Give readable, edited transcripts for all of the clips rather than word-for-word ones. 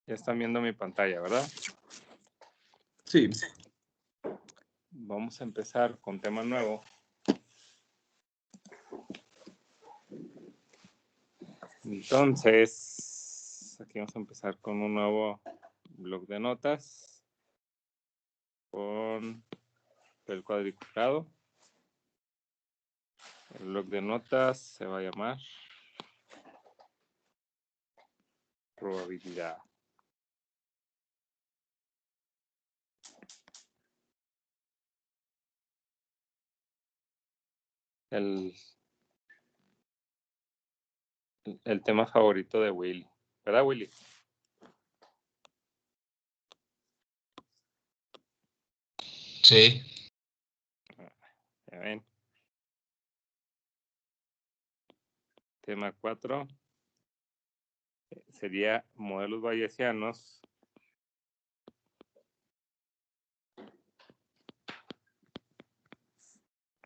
Ya están viendo mi pantalla, ¿verdad? Sí. Vamos a empezar con tema nuevo. Entonces, aquí vamos a empezar con un nuevo bloc de notas con el cuadriculado. El bloc de notas se va a llamar probabilidad. El tema favorito de Willy, ¿verdad, Willy? Sí. Ya ven. Tema 4 sería modelos bayesianos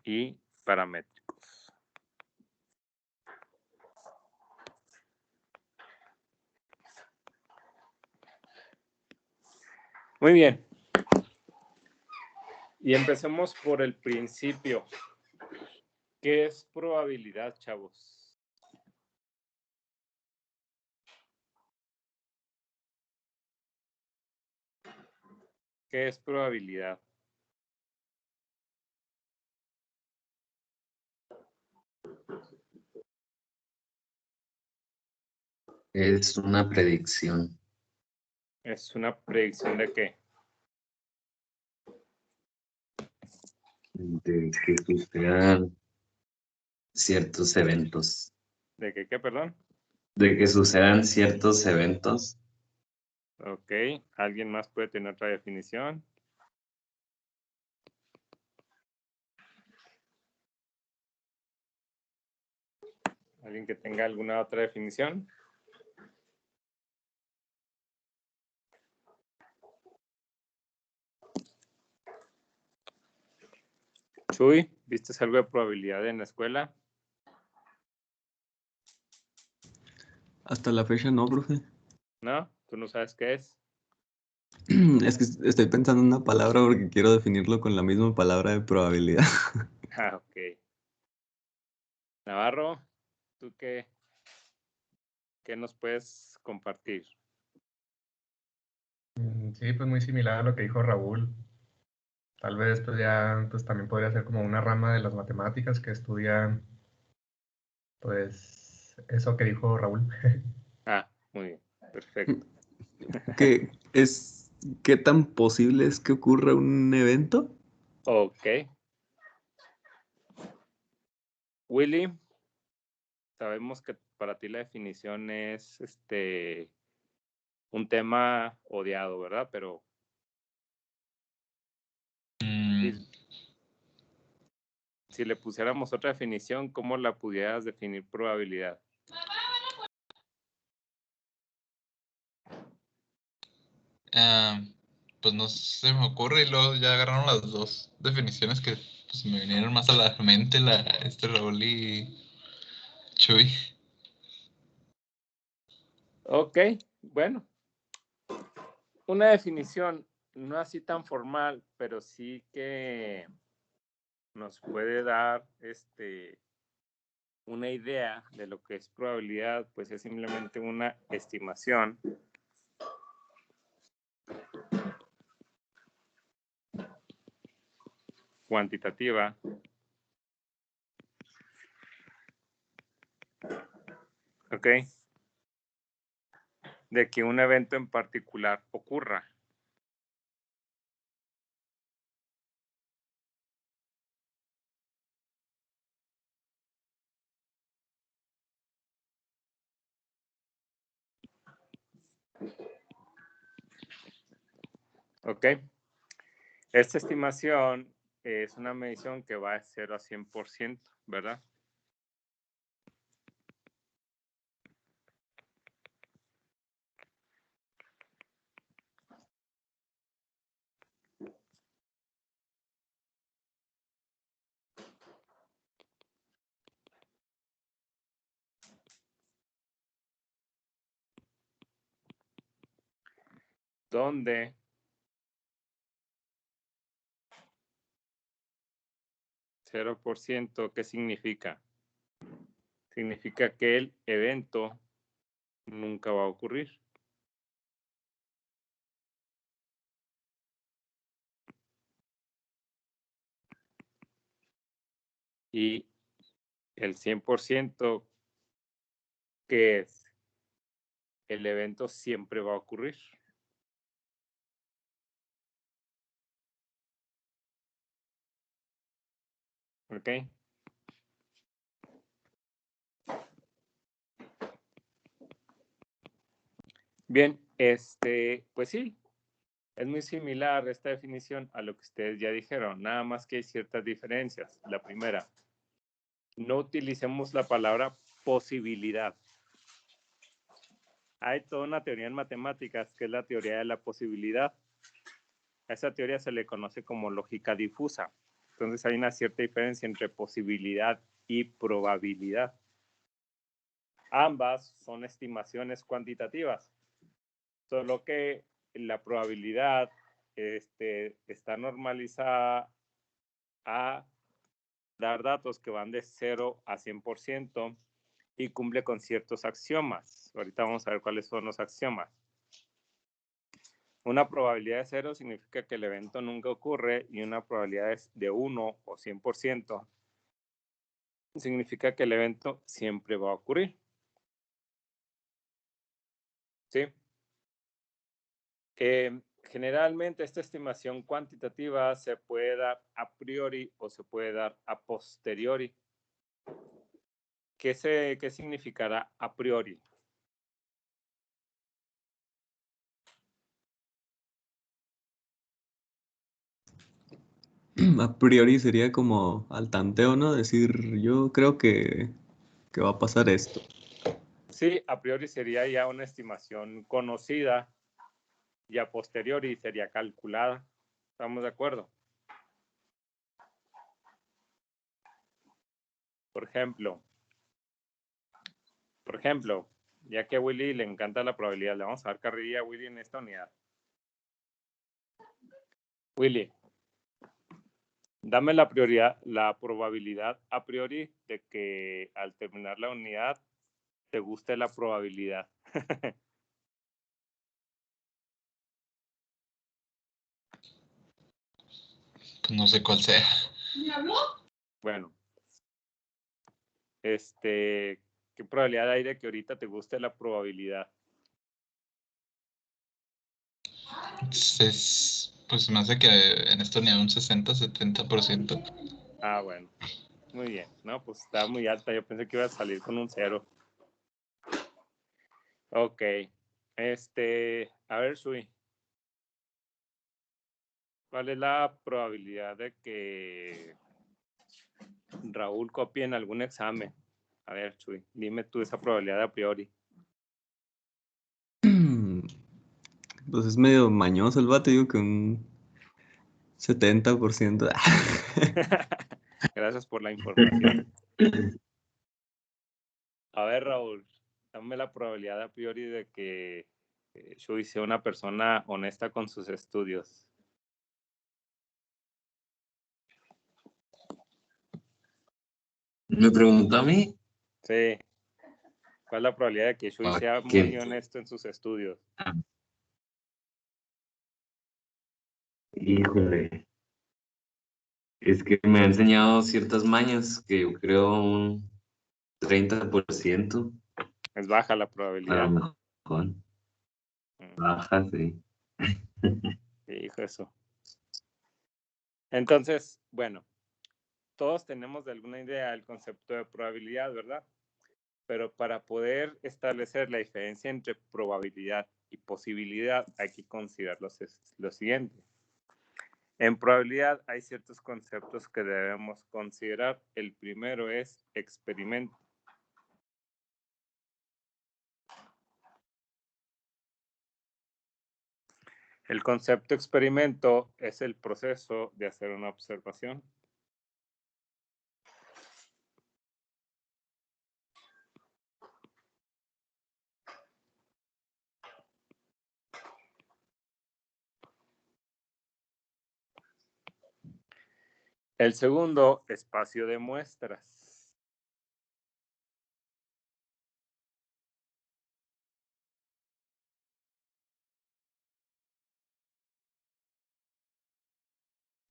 y paramétricos. Muy bien. Y empecemos por el principio. ¿Qué es probabilidad, chavos? ¿Qué es probabilidad? Es una predicción. ¿Es una predicción de qué? De que sucedan ciertos eventos. ¿De qué, perdón? De que sucedan ciertos eventos. Ok. ¿Alguien más puede tener otra definición? ¿Alguien que tenga alguna otra definición? Chuy, ¿viste algo de probabilidad en la escuela? Hasta la fecha no, profe. ¿No? ¿Tú no sabes qué es? Es que estoy pensando en una palabra porque quiero definirlo con la misma palabra de probabilidad. Ah, ok. Navarro, ¿tú qué nos puedes compartir? Sí, pues muy similar a lo que dijo Raúl. Tal vez pues ya pues también podría ser como una rama de las matemáticas que estudia pues eso que dijo Raúl. Ah, muy bien. Perfecto. ¿Qué tan posible es que ocurra un evento? Ok. Willy, sabemos que para ti la definición es un tema odiado, ¿verdad? Pero si le pusiéramos otra definición, ¿cómo la pudieras definir probabilidad? Pues no se me ocurre y luego ya agarraron las dos definiciones que pues, me vinieron más a la mente, Raúl y Chuy. Ok, bueno. Una definición no así tan formal, pero sí que nos puede dar una idea de lo que es probabilidad, pues es simplemente una estimación cuantitativa ¿ok? De que un evento en particular ocurra. ¿Ok? Esta estimación es una medición que va de 0 a 100%, ¿verdad? donde $0, ¿qué significa? Significa que el evento nunca va a ocurrir. Y el 100%, ¿qué es? El evento siempre va a ocurrir. ¿Ok? Bien, pues sí, es muy similar esta definición a lo que ustedes ya dijeron, nada más que hay ciertas diferencias. La primera, no utilicemos la palabra posibilidad. Hay toda una teoría en matemáticas que es la teoría de la posibilidad. A esa teoría se le conoce como lógica difusa. Entonces hay una cierta diferencia entre posibilidad y probabilidad. Ambas son estimaciones cuantitativas, solo que la probabilidad está normalizada a dar datos que van de 0 a 100% y cumple con ciertos axiomas. Ahorita vamos a ver cuáles son los axiomas. Una probabilidad de 0 significa que el evento nunca ocurre y una probabilidad de 1 o 100% significa que el evento siempre va a ocurrir. ¿Sí? Generalmente esta estimación cuantitativa se puede dar a priori o se puede dar a posteriori. ¿Qué significará a priori? A priori sería como al tanteo, ¿no? Decir, yo creo que va a pasar esto. Sí, a priori sería ya una estimación conocida y a posteriori sería calculada. ¿Estamos de acuerdo? Por ejemplo, ya que a Willy le encanta la probabilidad, le vamos a dar carrilla a Willy en esta unidad. Willy, dame la probabilidad a priori de que al terminar la unidad te guste la probabilidad. No sé cuál sea. Bueno, ¿qué probabilidad hay de que ahorita te guste la probabilidad? Pues me hace que en esto ni a un 60-70%. Ah, bueno. Muy bien. No, pues está muy alta. Yo pensé que iba a salir con un 0. Ok. A ver, Sui. ¿Cuál es la probabilidad de que Raúl copie en algún examen? A ver, Sui, dime tú esa probabilidad a priori. Pues es medio mañoso el vato, digo que un 70%. Gracias por la información. A ver, Raúl, dame la probabilidad a priori de que Shui sea una persona honesta con sus estudios. ¿Me preguntó a mí? Sí. ¿Cuál es la probabilidad de que Shui sea muy honesto en sus estudios? Híjole. Es que me ha enseñado ciertas mañas que yo creo un 30%. Es baja la A probabilidad. lo mejor. Baja, sí. Hijo eso. Entonces, bueno, todos tenemos de alguna idea el concepto de probabilidad, ¿verdad? Pero para poder establecer la diferencia entre probabilidad y posibilidad hay que considerar lo siguiente. En probabilidad hay ciertos conceptos que debemos considerar. El primero es experimento. El concepto experimento es el proceso de hacer una observación. El segundo, espacio de muestras.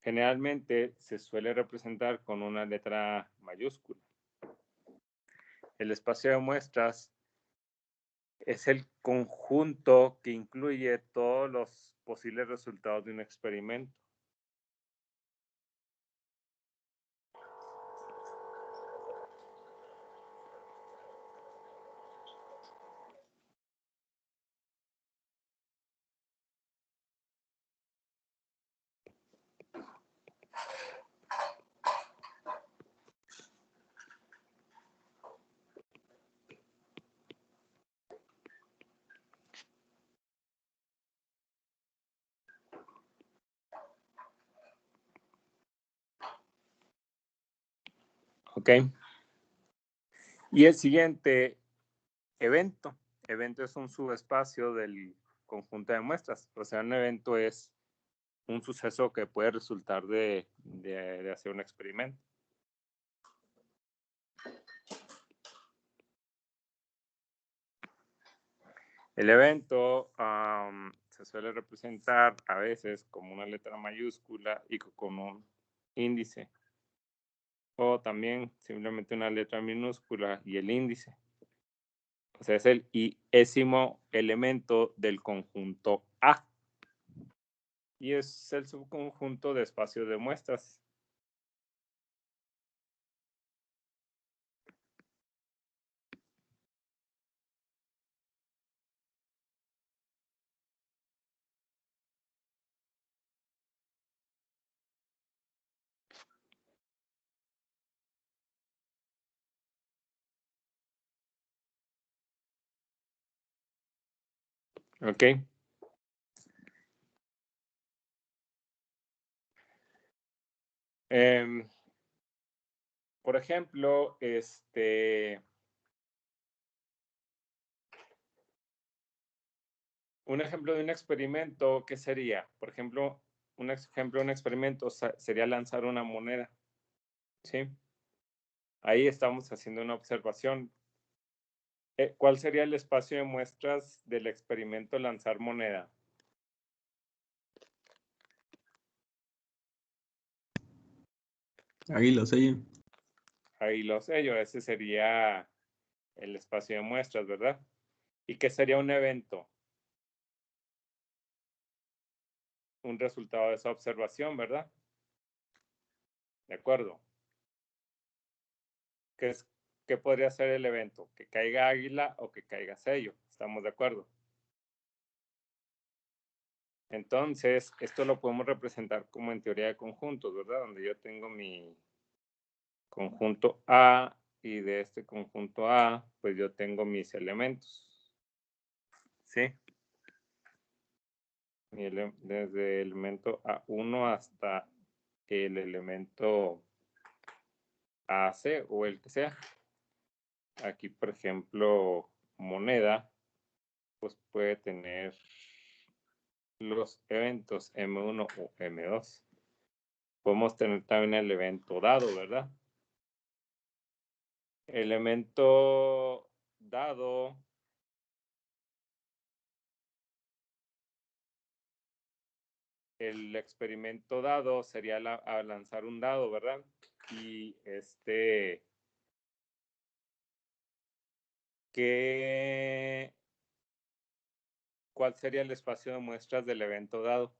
Generalmente se suele representar con una letra mayúscula. El espacio de muestras es el conjunto que incluye todos los posibles resultados de un experimento. ¿Ok? Y el siguiente, evento. Evento es un subespacio del conjunto de muestras. O sea, un evento es un suceso que puede resultar de hacer un experimento. El evento se suele representar a veces como una letra mayúscula y con un índice. O también simplemente una letra minúscula y el índice. O sea, es el iésimo elemento del conjunto A. Y es el subconjunto de espacios de muestras. ¿Ok? Por ejemplo, un ejemplo de un experimento, ¿qué sería? Por ejemplo, un ejemplo de un experimento sería lanzar una moneda. ¿Sí? Ahí estamos haciendo una observación. ¿Cuál sería el espacio de muestras del experimento lanzar moneda? Ahí lo sello. Ahí lo sé yo, ese sería el espacio de muestras, ¿verdad? ¿Y qué sería un evento? Un resultado de esa observación, ¿verdad? De acuerdo. ¿Qué podría ser el evento? Que caiga águila o que caiga sello. ¿Estamos de acuerdo? Entonces, esto lo podemos representar como en teoría de conjuntos, ¿verdad? Donde yo tengo mi conjunto A y de este conjunto A, pues yo tengo mis elementos. ¿Sí? Desde el elemento A1 hasta el elemento AC o el que sea. Aquí, por ejemplo, moneda, pues puede tener los eventos M1 o M2. Podemos tener también el evento dado, ¿verdad? El elemento dado el experimento dado sería a lanzar un dado, ¿verdad? Y ¿cuál sería el espacio de muestras del evento dado?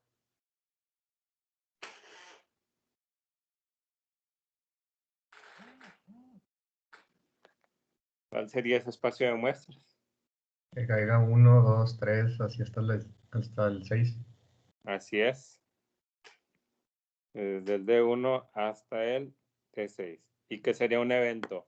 ¿Cuál sería ese espacio de muestras? Que caiga 1, 2, 3, así hasta el 6. Así es. Desde el D1 hasta el T6. ¿Y qué sería un evento?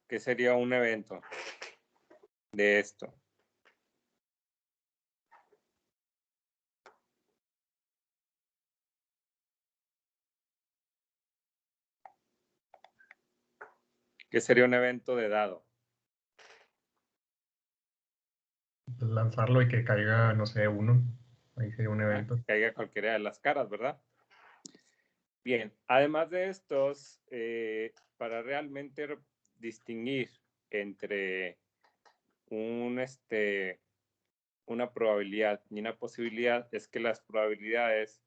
¿Qué sería un evento de esto? ¿Qué sería un evento de dado? pues, lanzarlo y que caiga, no sé, uno. Ahí sería un evento. Que caiga cualquiera de las caras, ¿verdad? Bien, además de estos, para realmente distinguir entre una probabilidad y una posibilidad, es que las probabilidades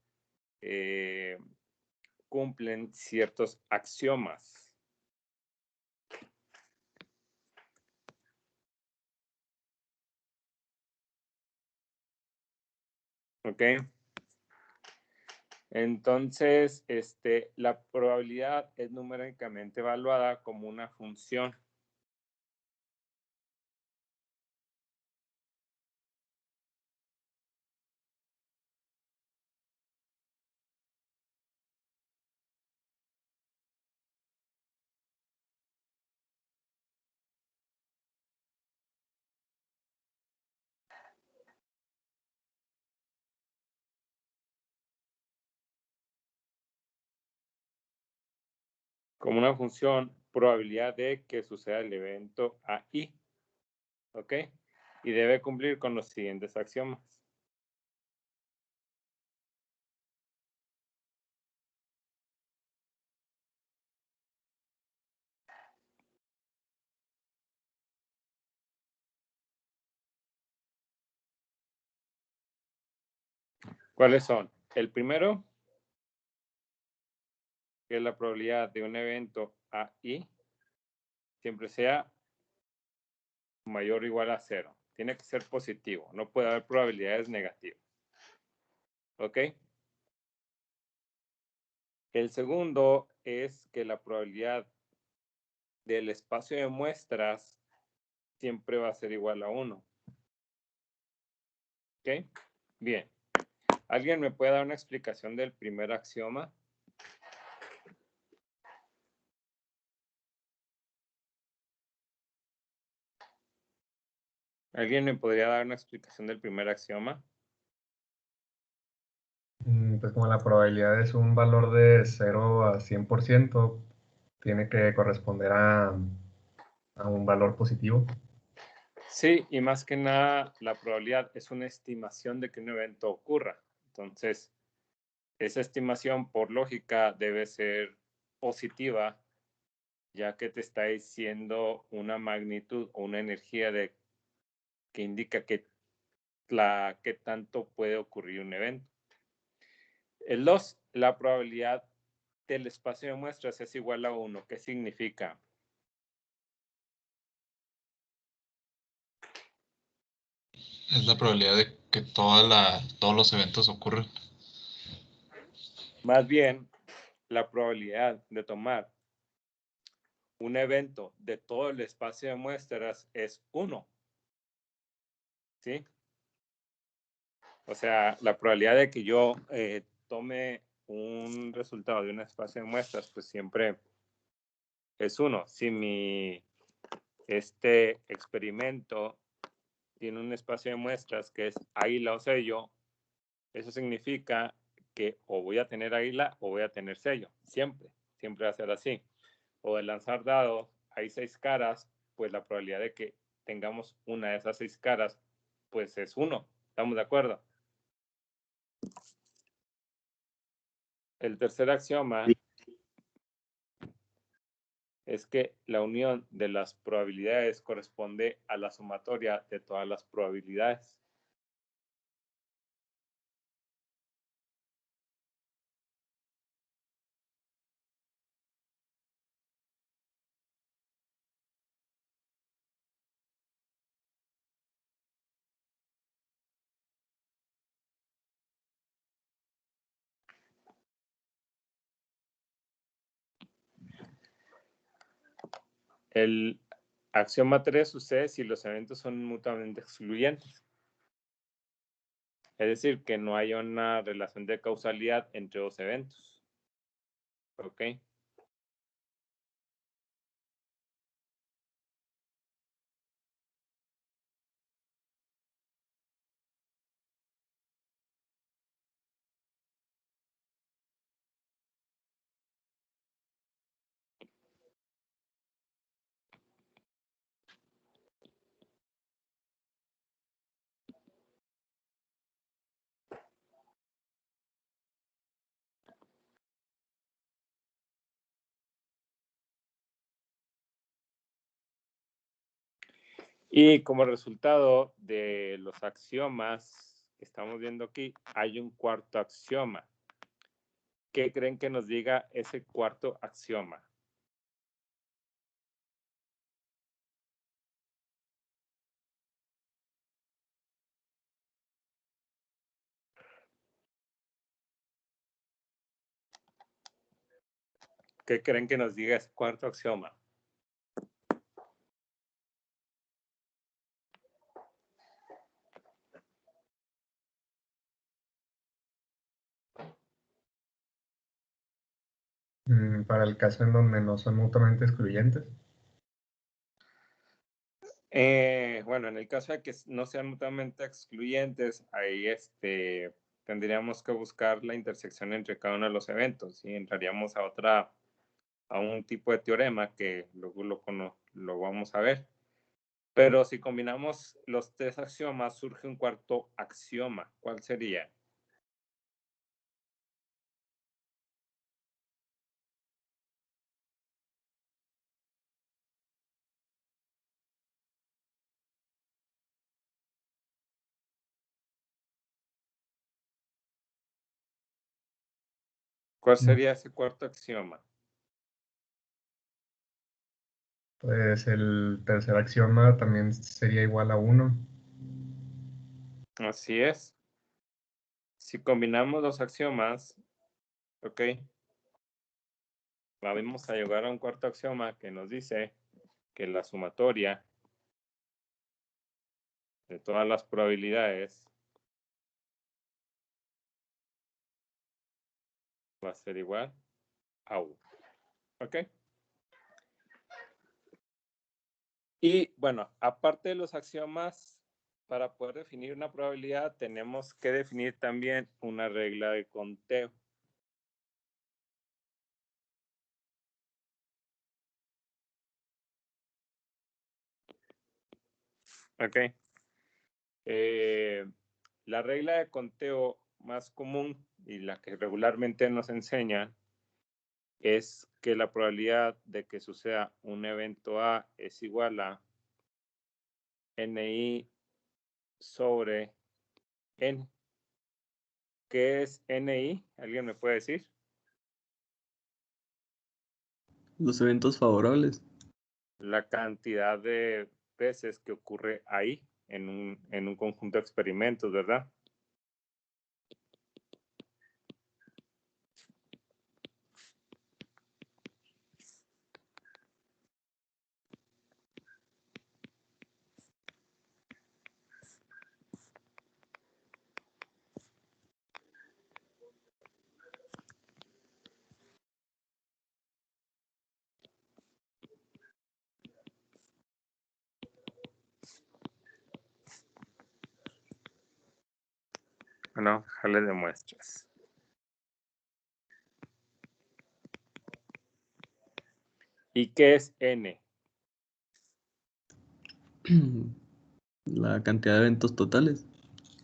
cumplen ciertos axiomas. ¿Ok? Entonces, la probabilidad es numéricamente evaluada como una función. Como una función probabilidad de que suceda el evento AI. ¿Ok? Y debe cumplir con los siguientes axiomas. ¿Cuáles son? El primero, que es la probabilidad de un evento AI, siempre sea mayor o igual a 0. Tiene que ser positivo, no puede haber probabilidades negativas. ¿Ok? El segundo es que la probabilidad del espacio de muestras siempre va a ser igual a 1. ¿Ok? Bien. ¿Alguien me puede dar una explicación del primer axioma? ¿Alguien me podría dar una explicación del primer axioma? Pues como la probabilidad es un valor de 0 a 100%, tiene que corresponder a un valor positivo. Sí, y más que nada, la probabilidad es una estimación de que un evento ocurra. Entonces, esa estimación, por lógica, debe ser positiva, ya que te está diciendo una magnitud o una energía que indica que tanto puede ocurrir un evento. El 2, la probabilidad del espacio de muestras es igual a 1. ¿Qué significa? Es la probabilidad de que todos los eventos ocurran. Más bien, la probabilidad de tomar un evento de todo el espacio de muestras es 1. ¿Sí? O sea, la probabilidad de que yo tome un resultado de un espacio de muestras, pues siempre es 1. Si este experimento tiene un espacio de muestras que es águila o sello, eso significa que o voy a tener águila o voy a tener sello. Siempre va a ser así. O de lanzar dados, hay 6 caras, pues la probabilidad de que tengamos una de esas 6 caras, pues es 1. ¿Estamos de acuerdo? El tercer axioma es que la unión de las probabilidades corresponde a la sumatoria de todas las probabilidades. El axioma 3 sucede si los eventos son mutuamente excluyentes. Es decir, que no hay una relación de causalidad entre dos eventos. ¿Ok? Y como resultado de los axiomas que estamos viendo aquí, hay un cuarto axioma. ¿Qué creen que nos diga ese cuarto axioma? ¿Qué creen que nos diga ese cuarto axioma? Para el caso en donde no son mutuamente excluyentes. Bueno, en el caso de que no sean mutuamente excluyentes, ahí tendríamos que buscar la intersección entre cada uno de los eventos y entraríamos a un tipo de teorema que luego lo vamos a ver. Pero si combinamos los tres axiomas, surge un cuarto axioma. ¿Cuál sería? ¿Cuál sería ese cuarto axioma? Pues el tercer axioma también sería igual a 1. Así es. Si combinamos los axiomas, ok, vamos a llegar a un cuarto axioma que nos dice que la sumatoria de todas las probabilidades va a ser igual a 1. ¿Ok? Y bueno, aparte de los axiomas, para poder definir una probabilidad, tenemos que definir también una regla de conteo. ¿Ok? La regla de conteo más común y la que regularmente nos enseñan es que la probabilidad de que suceda un evento A es igual a NI sobre N. ¿Qué es NI? ¿Alguien me puede decir? Los eventos favorables. La cantidad de veces que ocurre ahí en un conjunto de experimentos, ¿verdad? Bueno, déjale de muestras. ¿Y qué es N? La cantidad de eventos totales.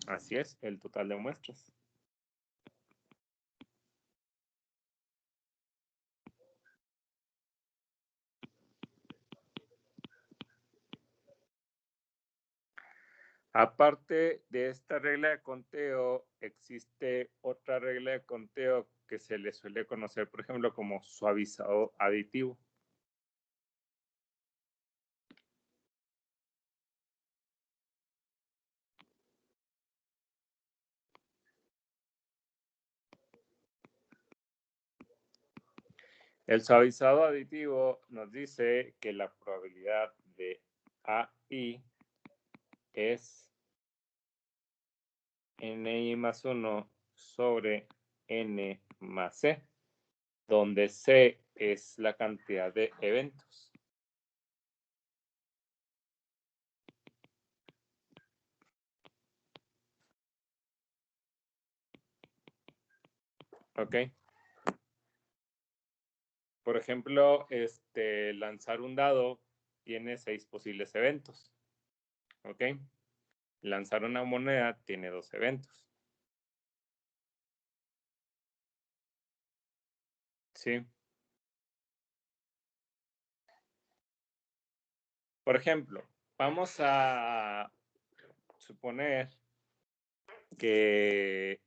Así es, el total de muestras. Aparte de esta regla de conteo, existe otra regla de conteo que se le suele conocer, por ejemplo, como suavizado aditivo. El suavizado aditivo nos dice que la probabilidad de AI es NI más 1 sobre N más C, donde C es la cantidad de eventos. ¿Ok? Por ejemplo, lanzar un dado tiene 6 posibles eventos. ¿Ok? Lanzar una moneda tiene 2 eventos. ¿Sí? Por ejemplo, vamos a suponer que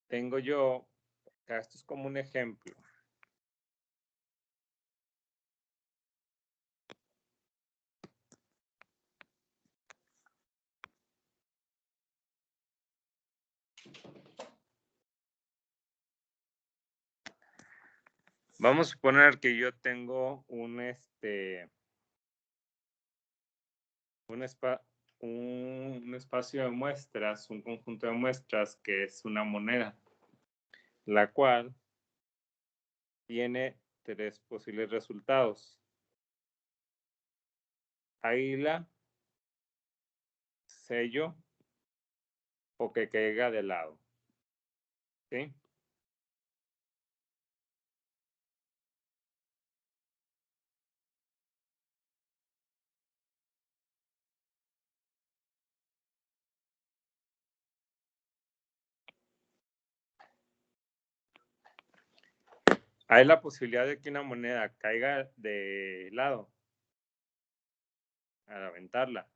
tengo yo, esto es como un ejemplo. Vamos a suponer que yo tengo un espacio de muestras, un conjunto de muestras que es una moneda, la cual tiene 3 posibles resultados. Águila, sello o que caiga de lado. ¿Sí? Hay la posibilidad de que una moneda caiga de lado al aventarla.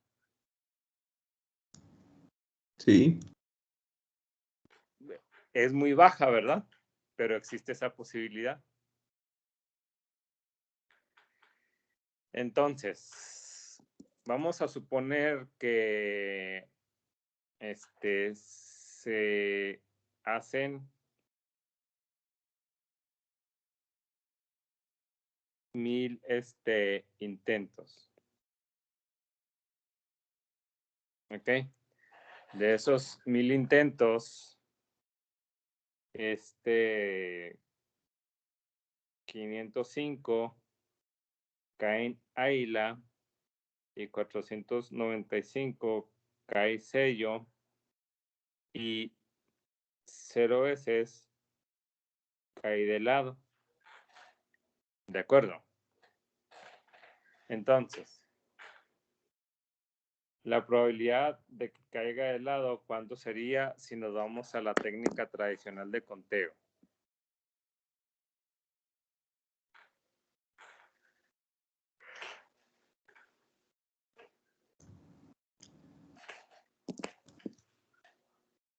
Sí. Es muy baja, ¿verdad? Pero existe esa posibilidad. Entonces, vamos a suponer que se hacen 1000 intentos. ¿Ok? De esos 1000 intentos, 505 caen águila y 495 cae sello y 0 veces cae de lado. ¿De acuerdo? Entonces, la probabilidad de que caiga de lado, ¿cuánto sería si nos vamos a la técnica tradicional de conteo?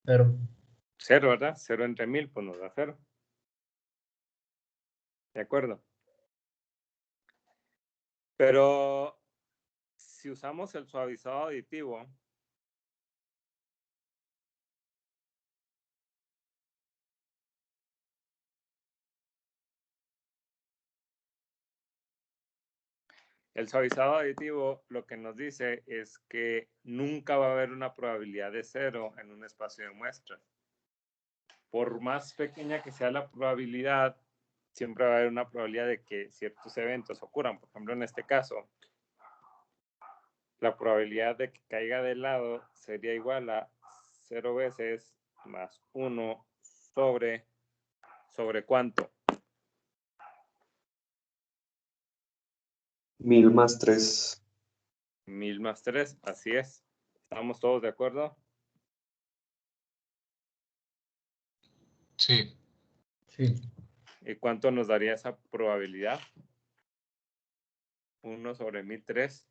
Cero. 0, ¿verdad? 0 entre 1000, pues nos da 0. ¿De acuerdo? Pero si usamos el suavizado aditivo, el suavizado aditivo lo que nos dice es que nunca va a haber una probabilidad de 0 en un espacio de muestras. Por más pequeña que sea la probabilidad, siempre va a haber una probabilidad de que ciertos eventos ocurran. Por ejemplo, en este caso, la probabilidad de que caiga de lado sería igual a 0 veces más 1 ¿sobre cuánto? 1000 más 3. 1000 más 3, así es. ¿Estamos todos de acuerdo? Sí. Sí. ¿Y cuánto nos daría esa probabilidad? 1 sobre 1003.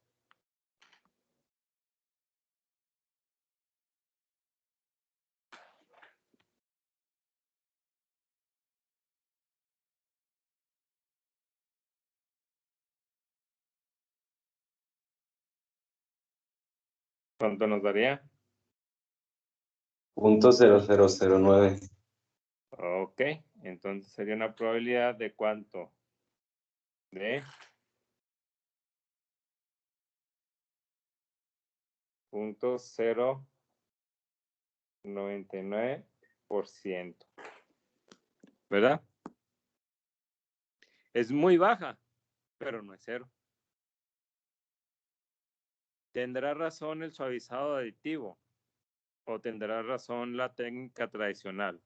¿Cuánto nos daría? .0009. Ok, entonces sería una probabilidad de cuánto? De 0.099%. ¿Verdad? Es muy baja, pero no es 0. ¿Tendrá razón el suavizado aditivo o tendrá razón la técnica tradicional?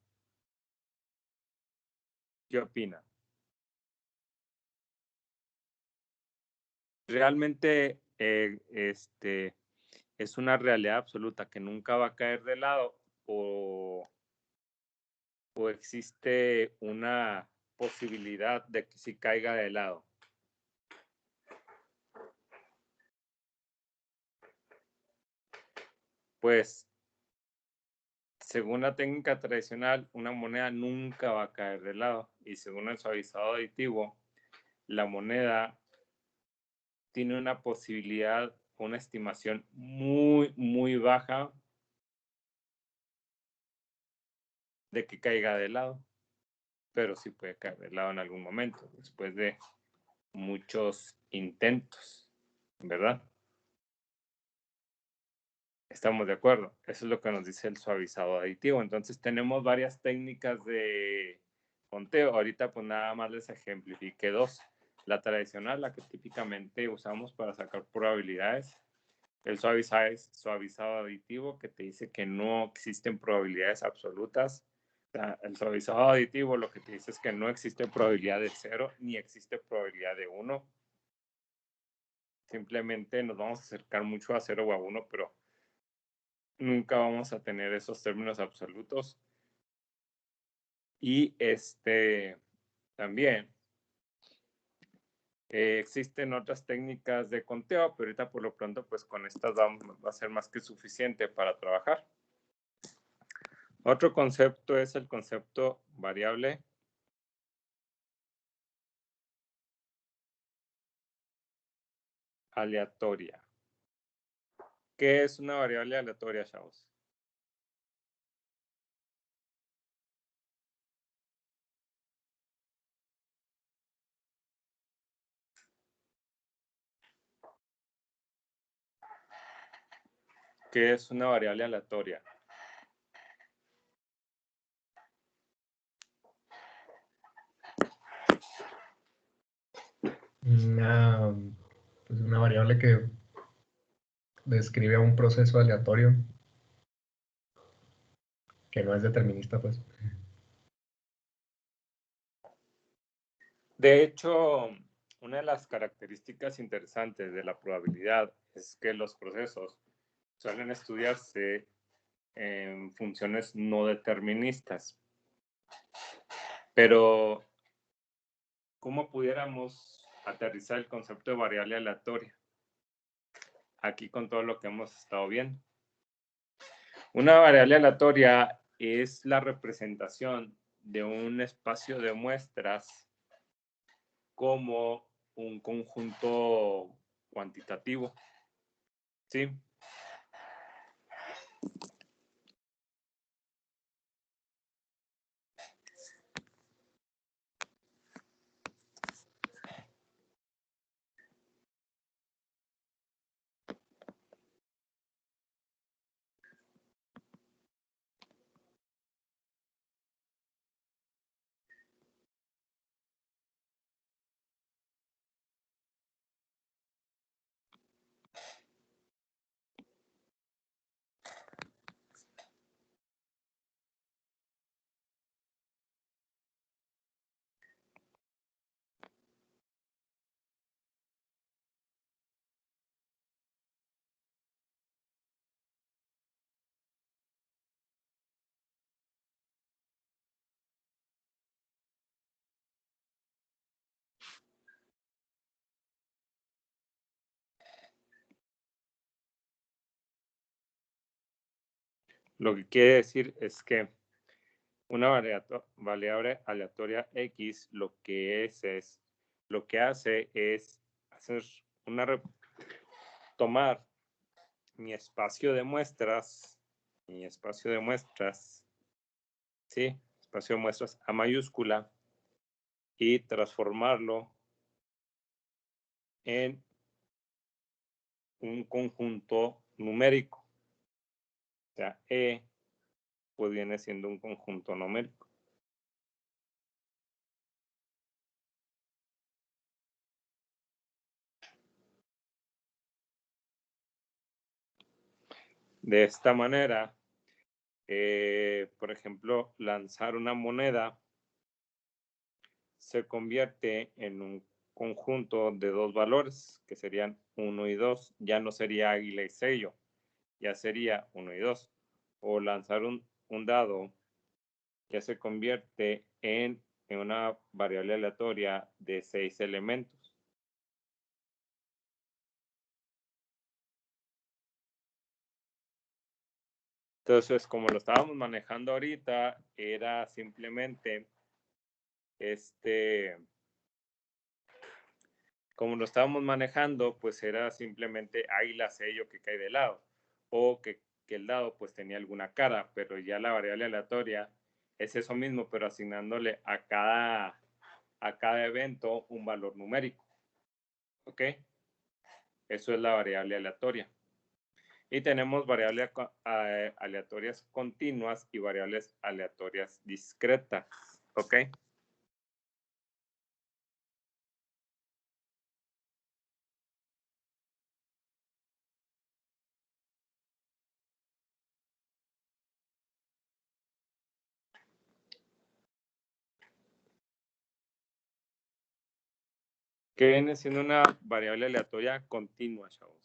¿Qué opina? Realmente es una realidad absoluta que nunca va a caer de lado o existe una posibilidad de que sí caiga de lado. pues, según la técnica tradicional, una moneda nunca va a caer de lado. Y según el suavizado aditivo, la moneda tiene una posibilidad, una estimación muy, muy baja de que caiga de lado. Pero sí puede caer de lado en algún momento, después de muchos intentos, ¿verdad? Estamos de acuerdo. Eso es lo que nos dice el suavizado aditivo. Entonces tenemos varias técnicas de conteo. Ahorita pues nada más les ejemplifiqué dos. La tradicional, la que típicamente usamos para sacar probabilidades. El suavizado aditivo, que te dice que no existen probabilidades absolutas. O sea, el suavizado aditivo lo que te dice es que no existe probabilidad de 0 ni existe probabilidad de 1. Simplemente nos vamos a acercar mucho a 0 o a 1, pero nunca vamos a tener esos términos absolutos. Y también existen otras técnicas de conteo, pero ahorita por lo pronto pues con estas va a ser más que suficiente para trabajar. Otro concepto es el concepto variable aleatoria. ¿Qué es una variable aleatoria, chavos? ¿Qué es una variable aleatoria? Una variable que describe un proceso aleatorio que no es determinista, pues. De hecho, una de las características interesantes de la probabilidad es que los procesos suelen estudiarse en funciones no deterministas. Pero, ¿cómo pudiéramos aterrizar el concepto de variable aleatoria aquí con todo lo que hemos estado viendo? Una variable aleatoria es la representación de un espacio de muestras como un conjunto cuantitativo. ¿Sí? Lo que quiere decir es que una variable aleatoria X lo que hace es tomar mi espacio de muestras, ¿sí? Espacio de muestras a mayúscula y transformarlo en un conjunto numérico. O sea, E pues viene siendo un conjunto numérico. De esta manera, por ejemplo, lanzar una moneda se convierte en un conjunto de dos valores, que serían 1 y 2. Ya no sería águila y sello, ya sería 1 y 2. O lanzar un dado ya se convierte en una variable aleatoria de 6 elementos. Entonces, como lo estábamos manejando ahorita, era simplemente, como lo estábamos manejando, pues era simplemente águila, sello que cae de lado, o que el dado pues tenía alguna cara, pero ya la variable aleatoria es eso mismo, pero asignándole a cada evento un valor numérico. ¿Ok? Eso es la variable aleatoria. Y tenemos variables aleatorias continuas y variables aleatorias discretas. ¿Ok? ¿Qué viene siendo una variable aleatoria continua, chavos?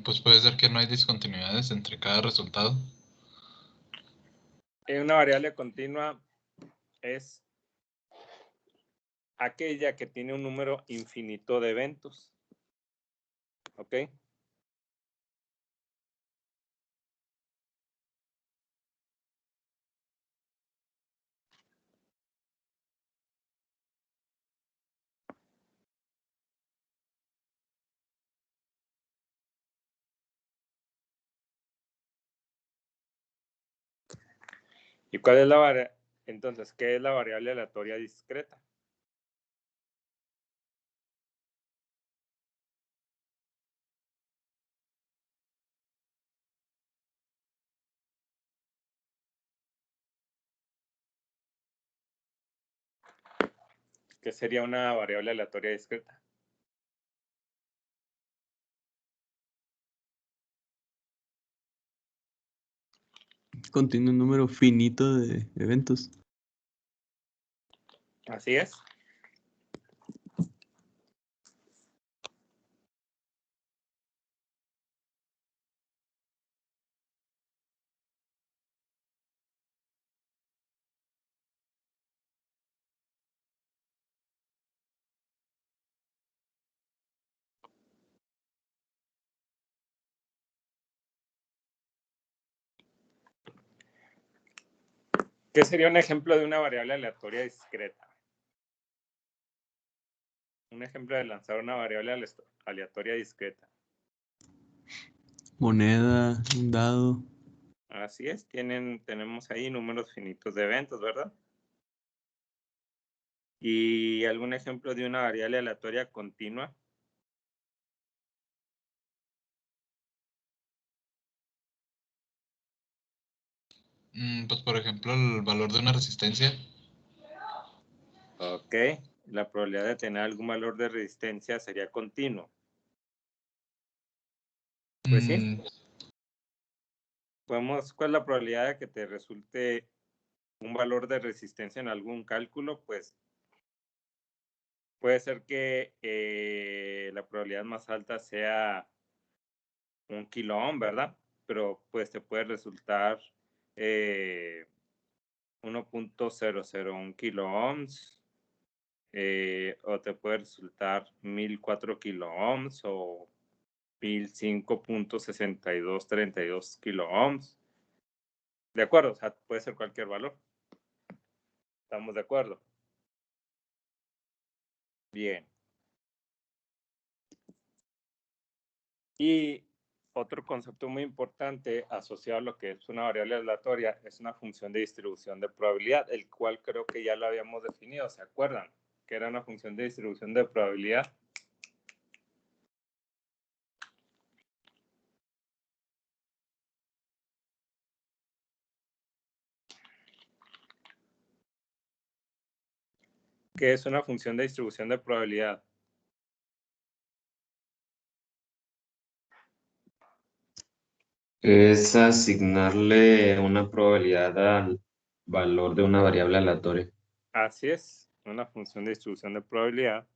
Pues puede ser que no hay discontinuidades entre cada resultado. Una variable continua es aquella que tiene un número infinito de eventos. ¿Ok? ¿Y cuál es la variable? Entonces, ¿qué es la variable aleatoria discreta? ¿Qué sería una variable aleatoria discreta? Contiene un número finito de eventos. Así es. ¿Qué sería un ejemplo de una variable aleatoria discreta? Un ejemplo de lanzar una variable aleatoria discreta. Moneda, un dado. Así es, tenemos ahí números finitos de eventos, ¿verdad? ¿Y algún ejemplo de una variable aleatoria continua? Pues por ejemplo, el valor de una resistencia. Ok, la probabilidad de tener algún valor de resistencia sería continuo. Pues sí. ¿Cuál es la probabilidad de que te resulte un valor de resistencia en algún cálculo? Pues puede ser que la probabilidad más alta sea 1 kilo ohm, ¿verdad? Pero pues te puede resultar 1.001 kilo ohms, o te puede resultar 1004 kilo ohms o 1005.6232 kilo ohms. ¿De acuerdo? O sea, puede ser cualquier valor. ¿Estamos de acuerdo? Bien. Y otro concepto muy importante asociado a lo que es una variable aleatoria es una función de distribución de probabilidad, el cual creo que ya lo habíamos definido, ¿se acuerdan? Que era una función de distribución de probabilidad. ¿Qué es una función de distribución de probabilidad? Es asignarle una probabilidad al valor de una variable aleatoria. Así es, una función de distribución de probabilidad.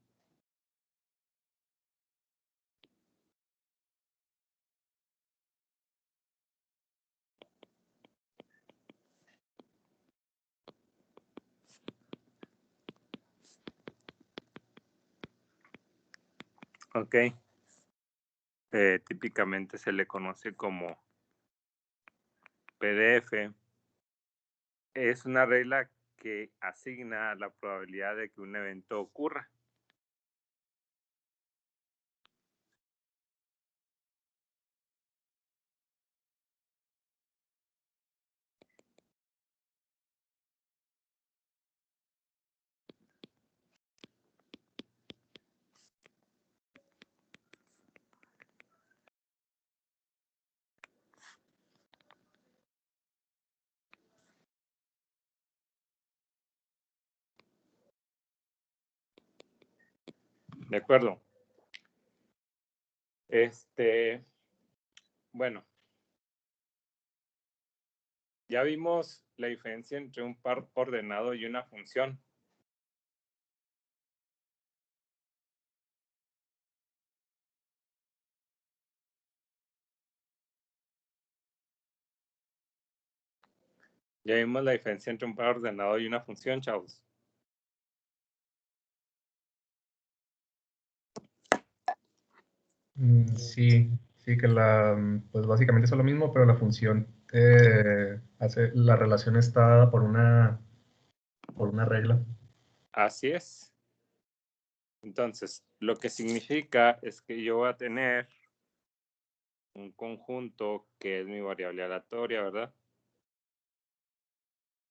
Ok. Típicamente se le conoce como PDF. Es una regla que asigna la probabilidad de que un evento ocurra. ¿De acuerdo? Bueno, ya vimos la diferencia entre un par ordenado y una función. Ya vimos la diferencia entre un par ordenado y una función, chavos. Sí, sí que pues básicamente es lo mismo, pero la función la relación está dada por una regla. Así es. Entonces, lo que significa es que yo voy a tener un conjunto que es mi variable aleatoria, ¿verdad?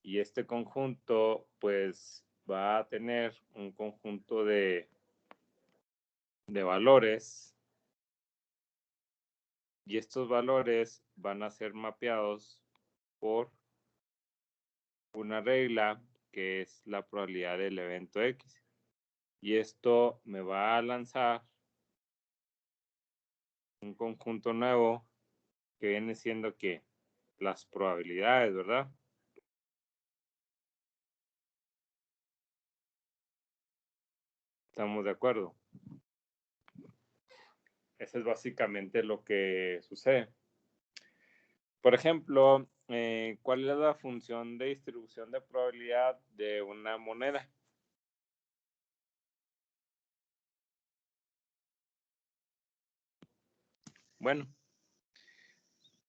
Y este conjunto, pues, va a tener un conjunto de valores. Y estos valores van a ser mapeados por una regla que es la probabilidad del evento X. Y esto me va a lanzar un conjunto nuevo que viene siendo que las probabilidades, ¿verdad? ¿Estamos de acuerdo? Eso es básicamente lo que sucede. Por ejemplo, ¿cuál es la función de distribución de probabilidad de una moneda? Bueno,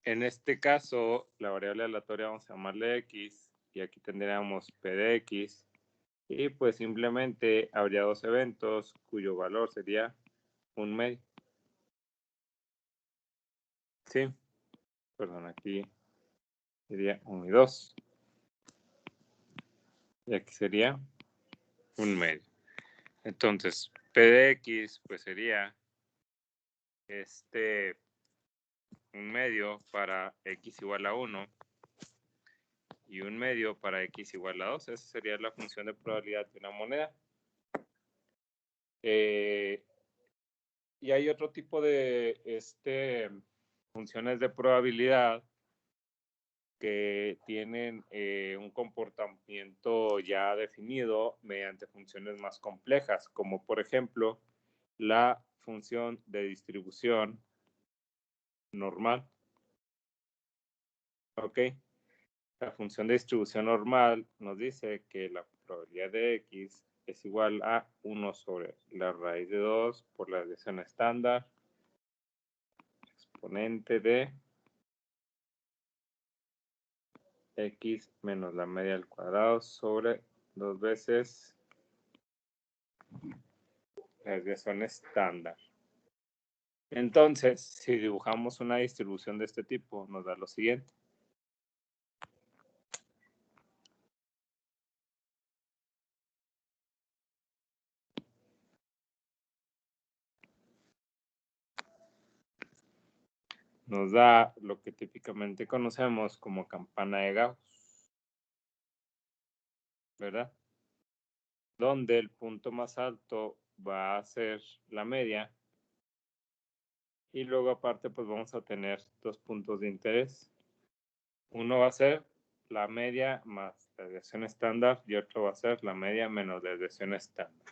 en este caso, la variable aleatoria vamos a llamarle X y aquí tendríamos P de X y pues simplemente habría dos eventos cuyo valor sería un medio. Sí, perdón, aquí sería 1 y 2. Y aquí sería un medio. Entonces, P de X pues sería un medio para X igual a 1 y un medio para X igual a 2. Esa sería la función de probabilidad de una moneda. Y hay otro tipo de funciones de probabilidad que tienen un comportamiento ya definido mediante funciones más complejas, como por ejemplo la función de distribución normal. ¿Ok? La función de distribución normal nos dice que la probabilidad de X es igual a 1 sobre la raíz de 2 por la desviación estándar, exponente de X menos la media al cuadrado sobre 2 veces la desviación estándar. Entonces, si dibujamos una distribución de este tipo, nos da lo siguiente. Nos da lo que típicamente conocemos como campana de Gauss, ¿verdad? Donde el punto más alto va a ser la media y luego aparte pues vamos a tener dos puntos de interés. Uno va a ser la media más la desviación estándar y otro va a ser la media menos la desviación estándar.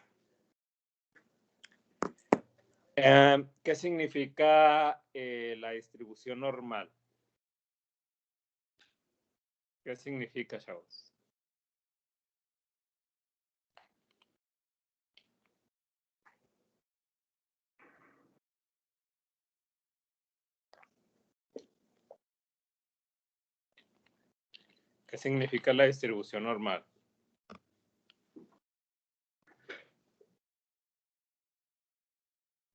¿Qué significa la distribución normal? ¿Qué significa, chavos? ¿Qué significa la distribución normal?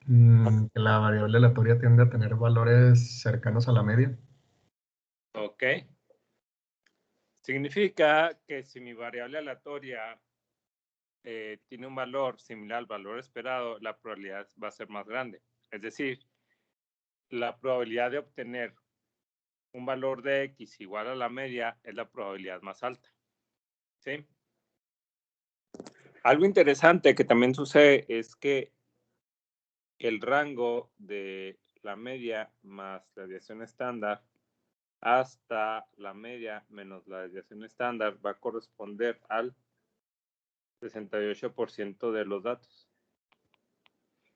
Que la variable aleatoria tiende a tener valores cercanos a la media. Ok. Significa que si mi variable aleatoria tiene un valor similar al valor esperado, la probabilidad va a ser más grande. Es decir, la probabilidad de obtener un valor de X igual a la media es la probabilidad más alta. ¿Sí? Algo interesante que también sucede es que el rango de la media más la desviación estándar hasta la media menos la desviación estándar va a corresponder al 68% de los datos.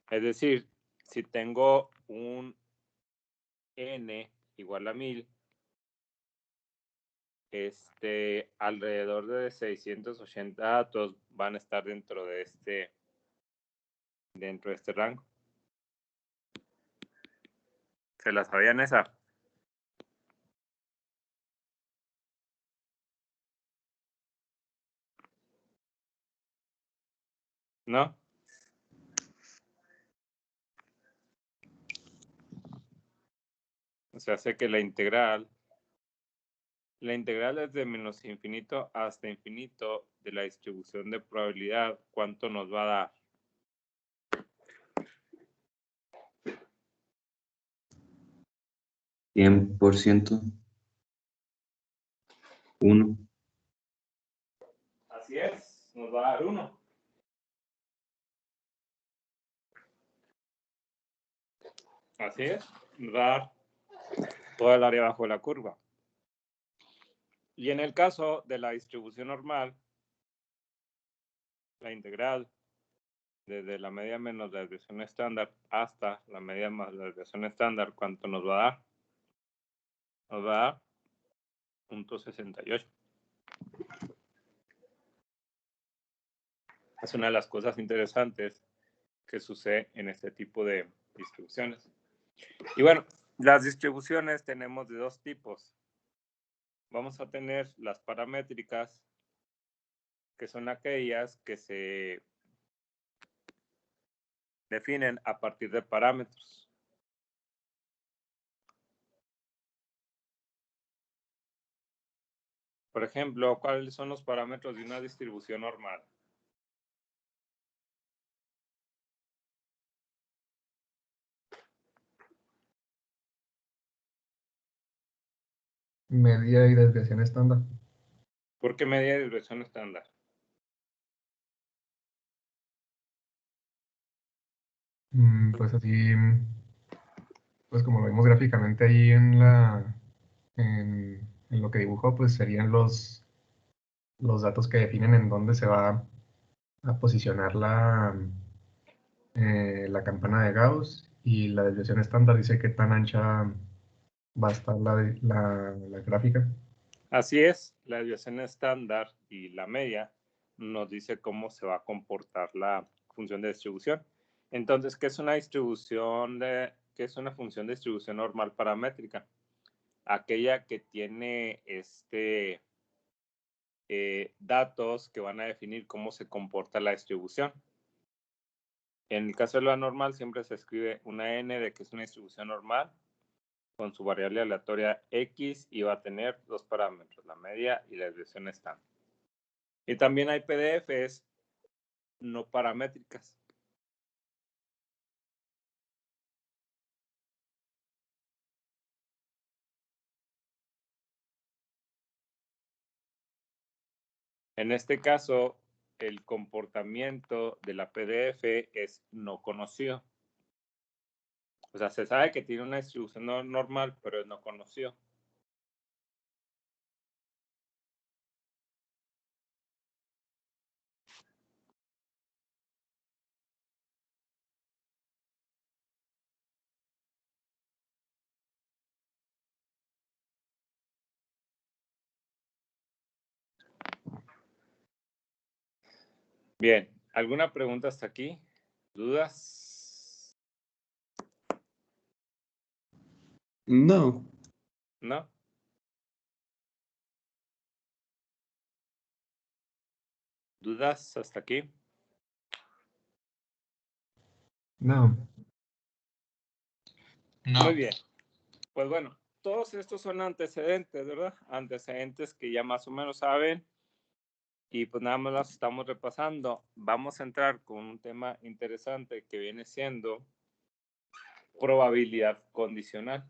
Es decir, si tengo un n igual a 1000, alrededor de 680 datos van a estar dentro de este rango. ¿Se la sabían esa? ¿No? O sea, sé que la integral es de menos infinito hasta infinito de la distribución de probabilidad. ¿Cuánto nos va a dar? ¿100%? 1. Así es, nos va a dar 1. Así es, nos va a dar todo el área bajo la curva. Y en el caso de la distribución normal, la integral desde la media menos la desviación estándar hasta la media más la desviación estándar, ¿cuánto nos va a dar? Nos va a dar 0.68. Es una de las cosas interesantes que sucede en este tipo de distribuciones. Y bueno, las distribuciones tenemos de dos tipos. Vamos a tener las paramétricas, que son aquellas que se definen a partir de parámetros. Por ejemplo, ¿cuáles son los parámetros de una distribución normal? Media y desviación estándar. ¿Por qué media y desviación estándar? Pues así, pues como lo vimos gráficamente ahí en lo que dibujó, pues serían los datos que definen en dónde se va a posicionar la campana de Gauss, y la desviación estándar dice qué tan ancha va a estar la gráfica. Así es, la desviación estándar y la media nos dice cómo se va a comportar la función de distribución. Entonces, ¿qué es una qué es una función de distribución normal paramétrica? Aquella que tiene datos que van a definir cómo se comporta la distribución. En el caso de la normal siempre se escribe una n de que es una distribución normal con su variable aleatoria x, y va a tener dos parámetros, la media y la desviación estándar. Y también hay PDFs no paramétricas. En este caso, el comportamiento de la PDF es no conocido. O sea, se sabe que tiene una distribución normal, pero es no conocido. Bien, ¿alguna pregunta hasta aquí? ¿Dudas? No. ¿No? ¿Dudas hasta aquí? No. No. Muy bien. Pues bueno, todos estos son antecedentes, ¿verdad? Antecedentes que ya más o menos saben. Y pues nada más los estamos repasando. Vamos a entrar con un tema interesante que viene siendo probabilidad condicional.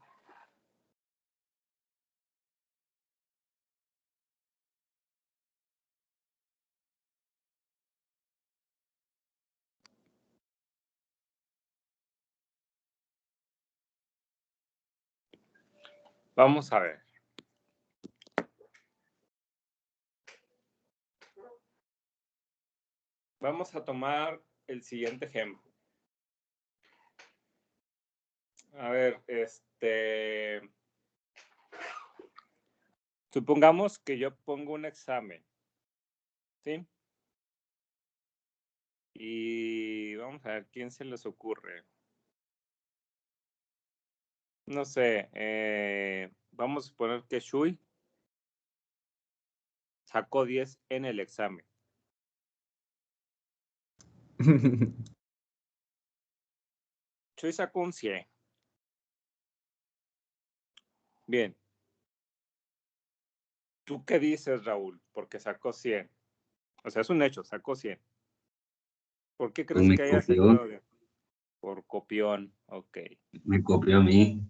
Vamos a ver. Vamos a tomar el siguiente ejemplo. A ver, supongamos que yo pongo un examen, ¿sí? Y vamos a ver, ¿quién se les ocurre? No sé, vamos a suponer que Shui sacó 10 en el examen. Shui sacó un 100. Bien. ¿Tú qué dices, Raúl? Porque sacó 100. O sea, es un hecho, sacó 100. ¿Por qué crees Me que haya copió, sacado 10? Por copión, ok. me copió a mí.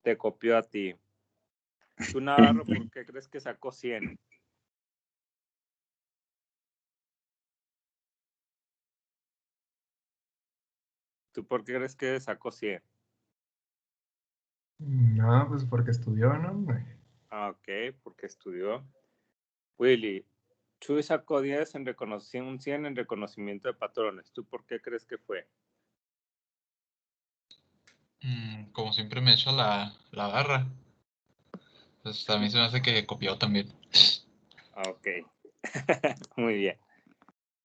Te copió a ti. Tú, Navarro, ¿por qué crees que sacó 100? ¿Tú por qué crees que sacó 100? No, pues porque estudió, ¿no? Ah, ok, porque estudió. Willy, Chuy sacó 10 en reconocimiento, un 100 en reconocimiento de patrones. ¿Tú por qué crees que fue? Como siempre me echo la barra. Pues a mí se me hace que copió también. Ah, ok. Muy bien.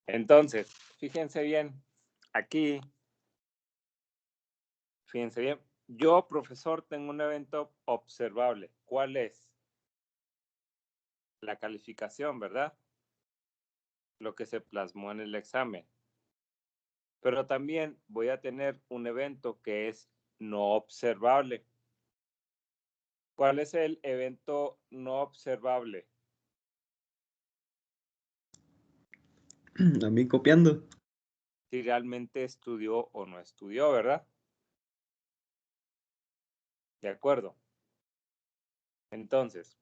Entonces, fíjense bien. Aquí, fíjense bien. Yo, profesor, tengo un evento observable. ¿Cuál es? La calificación, ¿verdad? Lo que se plasmó en el examen. Pero también voy a tener un evento que es no observable. ¿Cuál es el evento no observable? A mí copiando. Si realmente estudió o no estudió, ¿verdad? De acuerdo. Entonces,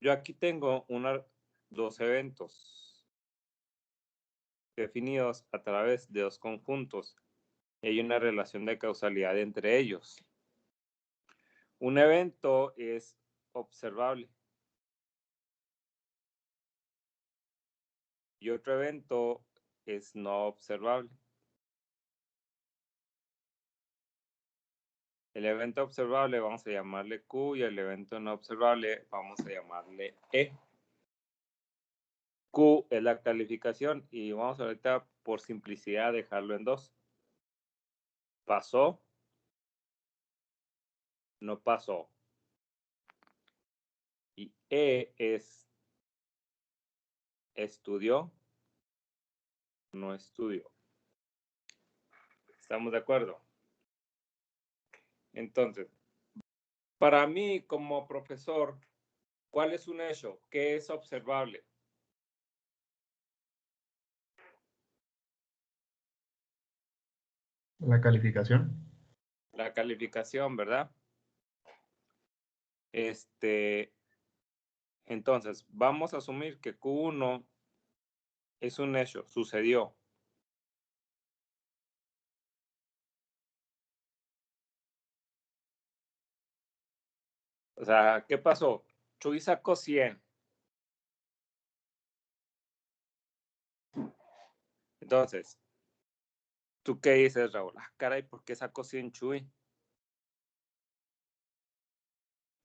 yo aquí tengo dos eventos definidos a través de dos conjuntos y hay una relación de causalidad entre ellos. Un evento es observable y otro evento es no observable. El evento observable vamos a llamarle Q y el evento no observable vamos a llamarle E. Q es la calificación y vamos ahorita por simplicidad dejarlo en 2. Pasó, no pasó. Y E es estudió, no estudió. ¿Estamos de acuerdo? Entonces, para mí como profesor, ¿cuál es un hecho? ¿Qué es observable? La calificación. La calificación, ¿verdad? Entonces, vamos a asumir que Q1 es un hecho, sucedió. O sea, ¿qué pasó? Chuy sacó 100. Entonces, ¿tú qué dices, Raúl? Ah, caray, ¿por qué sacó 100 Chuy?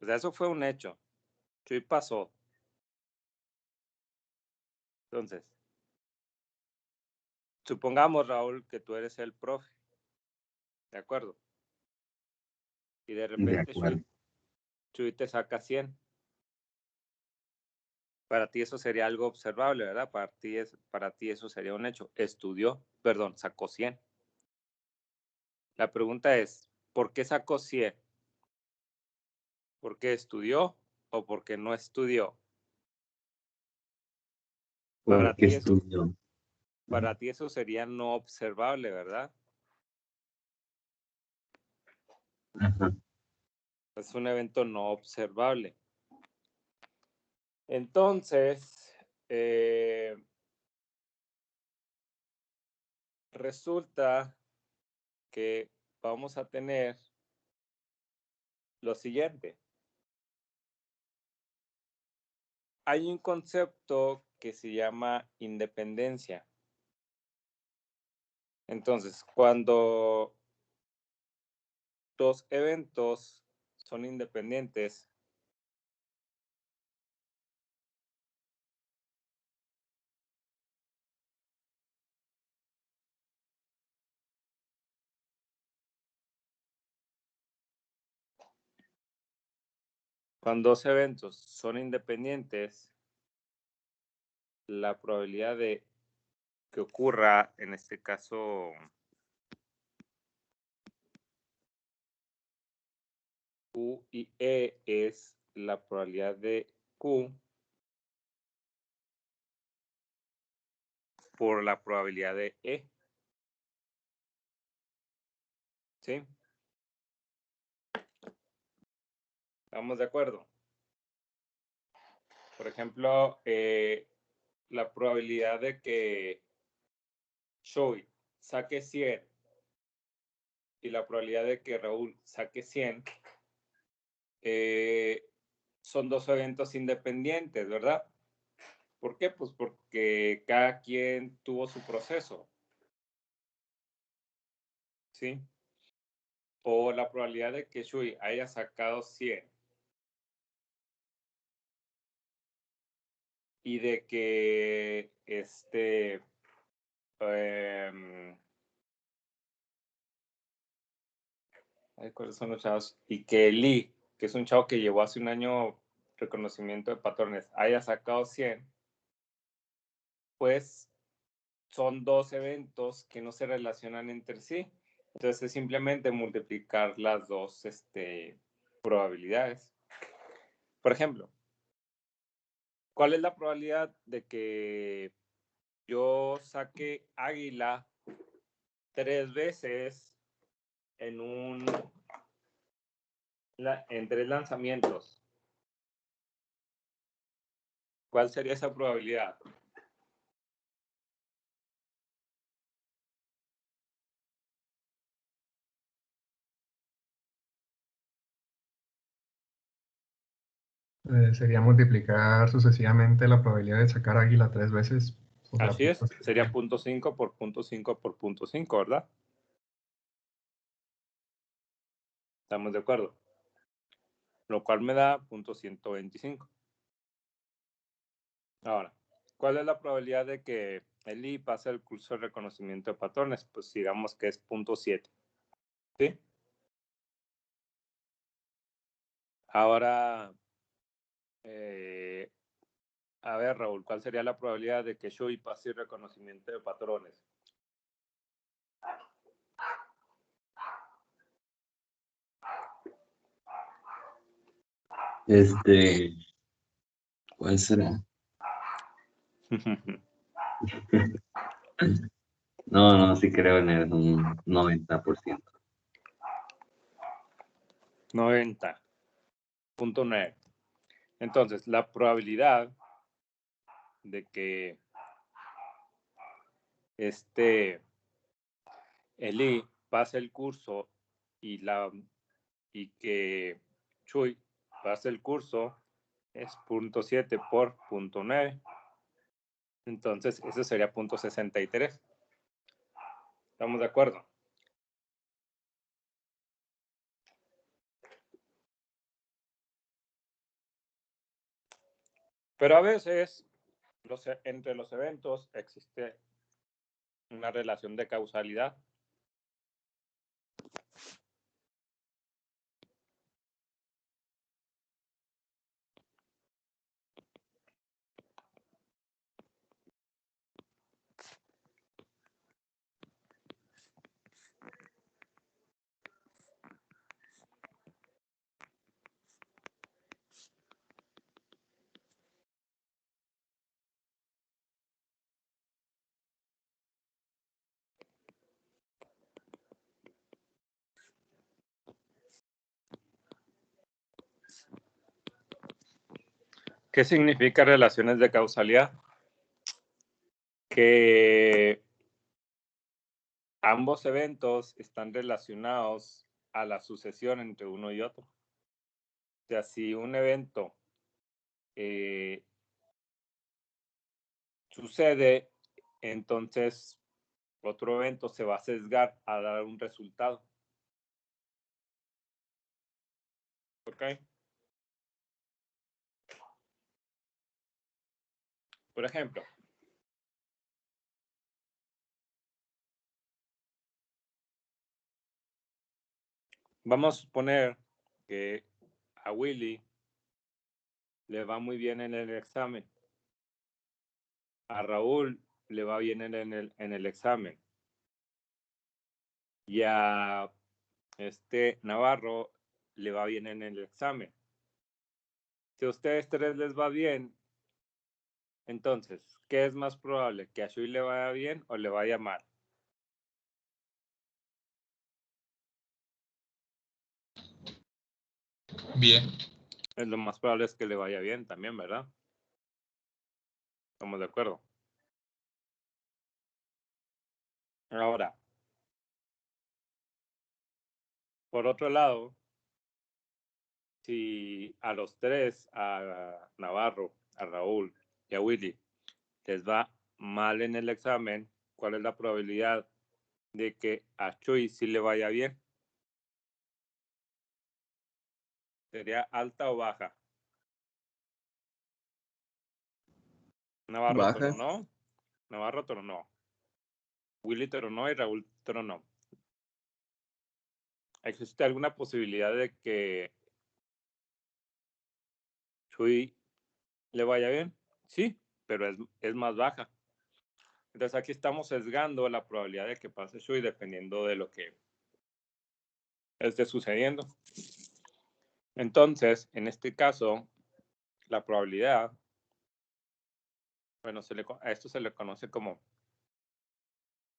O sea, eso fue un hecho. Chuy pasó. Entonces, supongamos, Raúl, que tú eres el profe. ¿De acuerdo? Y de De repente acuerdo. Chuy te saca 100. Para ti eso sería algo observable, ¿verdad? Para ti eso sería un hecho. Sacó 100. La pregunta es, ¿por qué sacó 100? ¿Por qué estudió o porque no estudió? Para Porque ti eso, estudió. para ti eso sería no observable, ¿verdad? Ajá. Es un evento no observable. Entonces, resulta que vamos a tener lo siguiente. Hay un concepto que se llama independencia. Entonces, cuando dos eventos son independientes, la probabilidad de que ocurra, en este caso, Q y E es la probabilidad de Q por la probabilidad de E. ¿Sí? ¿Estamos de acuerdo? Por ejemplo, la probabilidad de que Shoei saque 100 y la probabilidad de que Raúl saque 100 son dos eventos independientes, ¿verdad? ¿Por qué? Pues porque cada quien tuvo su proceso. ¿Sí? O la probabilidad de que Shui haya sacado 100 y de que ¿cuáles son los chavos? Y que Lee, que es un chavo que llevó hace un año reconocimiento de patrones, haya sacado 100, pues son dos eventos que no se relacionan entre sí. Entonces es simplemente multiplicar las dos probabilidades. Por ejemplo, ¿cuál es la probabilidad de que yo saque águila 3 veces en 3 lanzamientos? ¿Cuál sería esa probabilidad? Sería multiplicar sucesivamente la probabilidad de sacar águila 3 veces. O sea, Así es, pues, sería 0.5 por 0.5 por 0.5, ¿verdad? ¿Estamos de acuerdo? Lo cual me da 0.125. Ahora, ¿cuál es la probabilidad de que Eli pase el curso de reconocimiento de patrones? Pues digamos que es 0.7. ¿Sí? Ahora, a ver, Raúl, ¿cuál sería la probabilidad de que Shui pase el reconocimiento de patrones? ¿Cuál será? No, sí creo en él, un 90%. 90.9. Entonces, la probabilidad de que Eli pase el curso y que Chuy pase el curso es 0.7 por 0.9. Entonces, eso sería 0.63. ¿Estamos de acuerdo? Pero a veces entre los eventos existe una relación de causalidad. ¿Qué significa relaciones de causalidad? Que ambos eventos están relacionados a la sucesión entre uno y otro. O sea, si un evento sucede, entonces otro evento se va a sesgar a dar un resultado. ¿Ok? Por ejemplo, vamos a suponer que a Willy le va muy bien en el examen. A Raúl le va bien en el examen. Y a Navarro le va bien en el examen. Si a ustedes tres les va bien, entonces, ¿qué es más probable? ¿Que a Shui le vaya bien o le vaya mal? Bien. Lo más probable es que le vaya bien también, ¿verdad? Estamos de acuerdo. Ahora, por otro lado, si a los tres, a Navarro, a Raúl y a Willy, les va mal en el examen, ¿cuál es la probabilidad de que a Chuy sí le vaya bien? ¿Sería alta o baja? Navarro Baja. Toronó, Navarro Toronó, Willy Toronó y Raúl Toronó. ¿Existe alguna posibilidad de que Chuy le vaya bien? Sí, pero es más baja. Entonces aquí estamos sesgando la probabilidad de que pase Shui dependiendo de lo que esté sucediendo. Entonces, en este caso, la probabilidad, bueno, a esto se le conoce como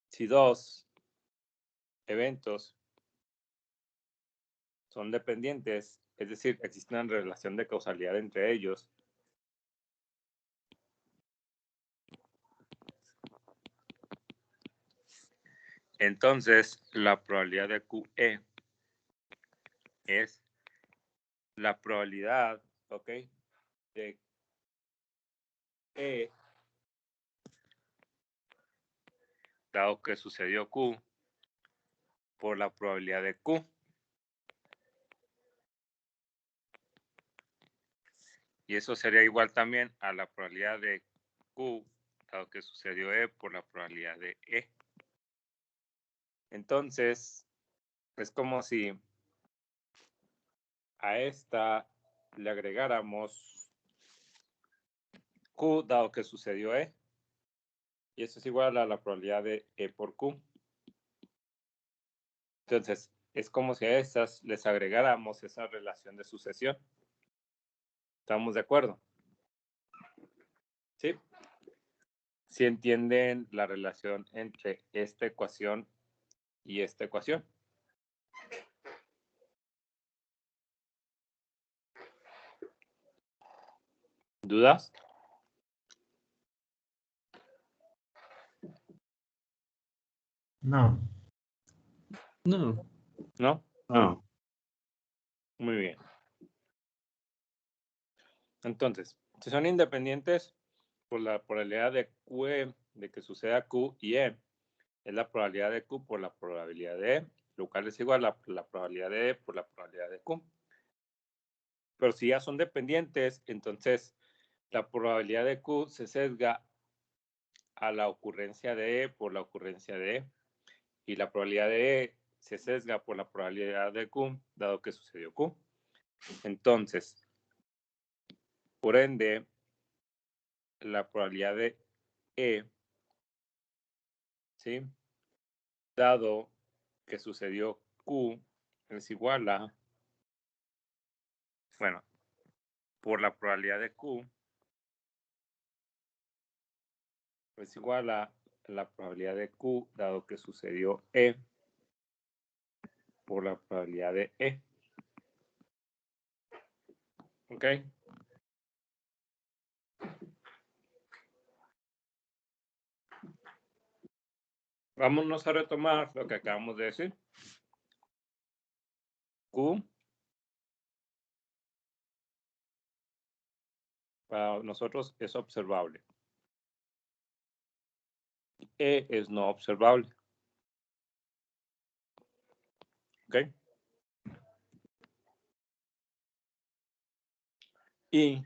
si dos eventos son dependientes, es decir, existe una relación de causalidad entre ellos, entonces la probabilidad de QE es la probabilidad, ¿ok?, de E, dado que sucedió Q, por la probabilidad de Q. Y eso sería igual también a la probabilidad de Q, dado que sucedió E, por la probabilidad de E. Entonces, es como si a esta le agregáramos Q, dado que sucedió E. Y eso es igual a la probabilidad de E por Q. Entonces, es como si a estas les agregáramos esa relación de sucesión. ¿Estamos de acuerdo? ¿Sí? ¿Sí entienden la relación entre esta ecuación y esta ecuación? ¿Dudas? No. No. ¿No? No. Muy bien. Entonces, si son independientes por la probabilidad de Q, de que suceda Q y E, es la probabilidad de Q por la probabilidad de E, lo cual es igual a la probabilidad de E por la probabilidad de Q. Pero si ya son dependientes, entonces la probabilidad de Q se sesga a la ocurrencia de E por la ocurrencia de E. Y la probabilidad de E se sesga por la probabilidad de Q, dado que sucedió Q. Entonces, por ende, la probabilidad de E, ¿sí?, dado que sucedió Q, es igual a, bueno, por la probabilidad de Q, es igual a la probabilidad de Q, dado que sucedió E, por la probabilidad de E. ¿Ok? Vámonos a retomar lo que acabamos de decir. Q para nosotros es observable. E es no observable. ¿Ok? Y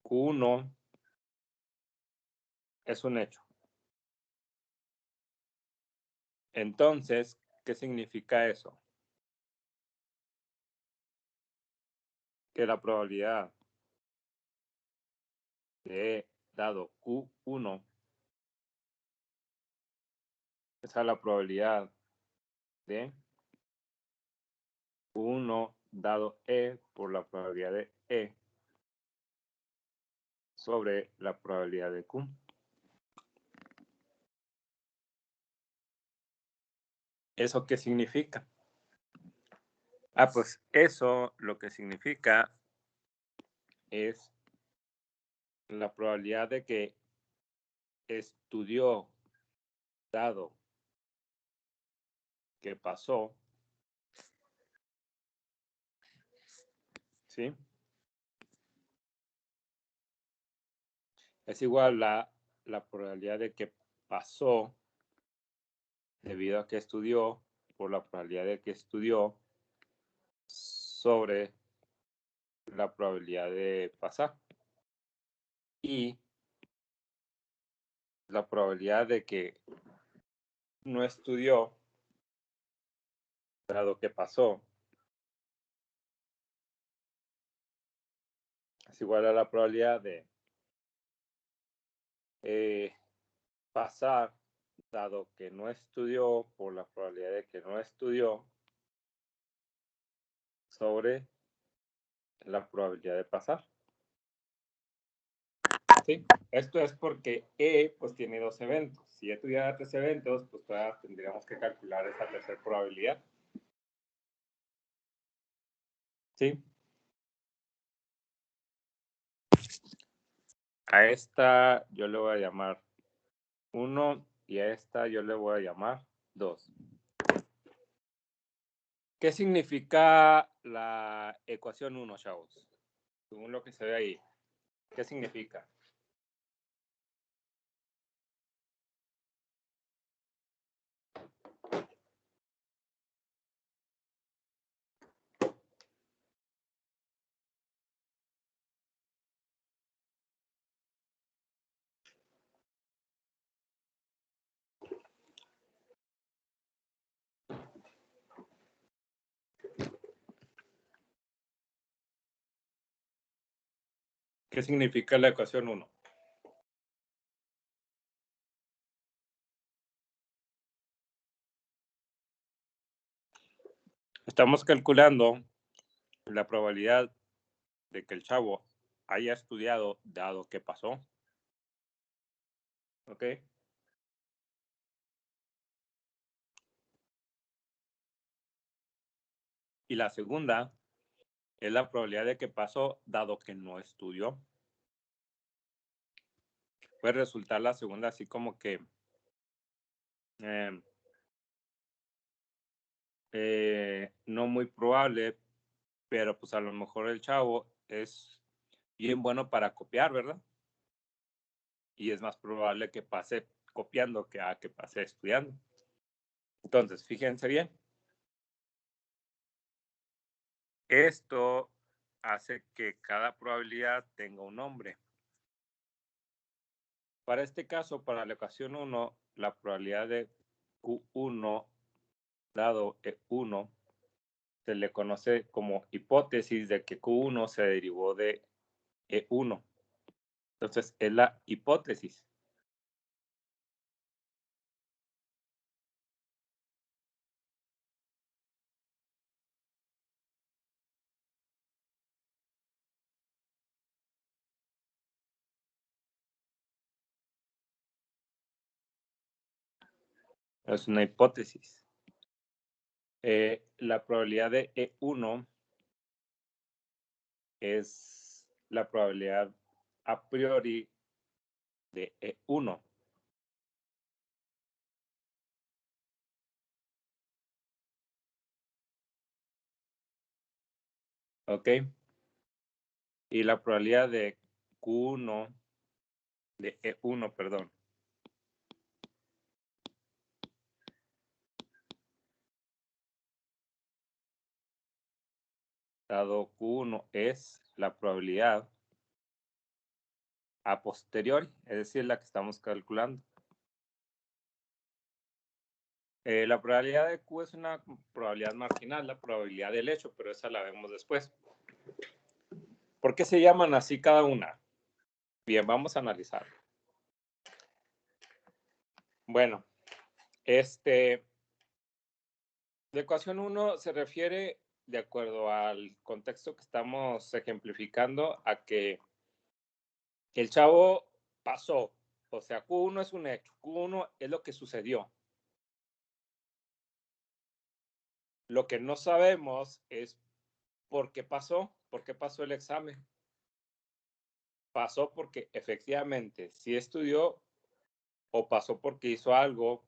Q1 es un hecho. Entonces, ¿qué significa eso? Que la probabilidad de E dado Q1 es a la probabilidad de Q1 dado E por la probabilidad de E sobre la probabilidad de Q. ¿Eso qué significa? Pues eso lo que significa es la probabilidad de que estudió dado que pasó, ¿sí? Es igual a la probabilidad de que pasó debido a que estudió por la probabilidad de que estudió sobre la probabilidad de pasar. Y la probabilidad de que no estudió dado que pasó es igual a la probabilidad de pasar dado que no estudió por la probabilidad de que no estudió sobre la probabilidad de pasar. ¿Sí? Esto es porque E pues tiene dos eventos. Si E tuviera tres eventos, pues todavía tendríamos que calcular esa tercera probabilidad. ¿Sí? A esta yo le voy a llamar 1 y a esta yo le voy a llamar 2. ¿Qué significa la ecuación 1, chavos? Según lo que se ve ahí. ¿Qué significa? ¿Qué significa la ecuación 1? Estamos calculando la probabilidad de que el chavo haya estudiado dado que pasó. ¿Ok? Y la segunda es la probabilidad de que pasó dado que no estudió. Puede resultar la segunda así como que no muy probable, pero pues a lo mejor el chavo es bien bueno para copiar, ¿verdad? Y es más probable que pase copiando que a que pase estudiando. Entonces, fíjense bien. Esto hace que cada probabilidad tenga un nombre. Para este caso, para la ecuación 1, la probabilidad de Q1 dado E1 se le conoce como hipótesis de que Q1 se derivó de E1. Entonces, es la hipótesis. Es una hipótesis. La probabilidad de E1 es la probabilidad a priori de E1. ¿Ok? Y la probabilidad de Q1, de E1, perdón, dado Q1 es la probabilidad a posteriori, es decir, la que estamos calculando. La probabilidad de Q es una probabilidad marginal, la probabilidad del hecho, pero esa la vemos después. ¿Por qué se llaman así cada una? Bien, vamos a analizar. Bueno, la ecuación 1 se refiere, de acuerdo al contexto que estamos ejemplificando, a que el chavo pasó. O sea, Q1 es un hecho, Q1 es lo que sucedió. Lo que no sabemos es por qué pasó el examen. Pasó porque efectivamente sí estudió o pasó porque hizo algo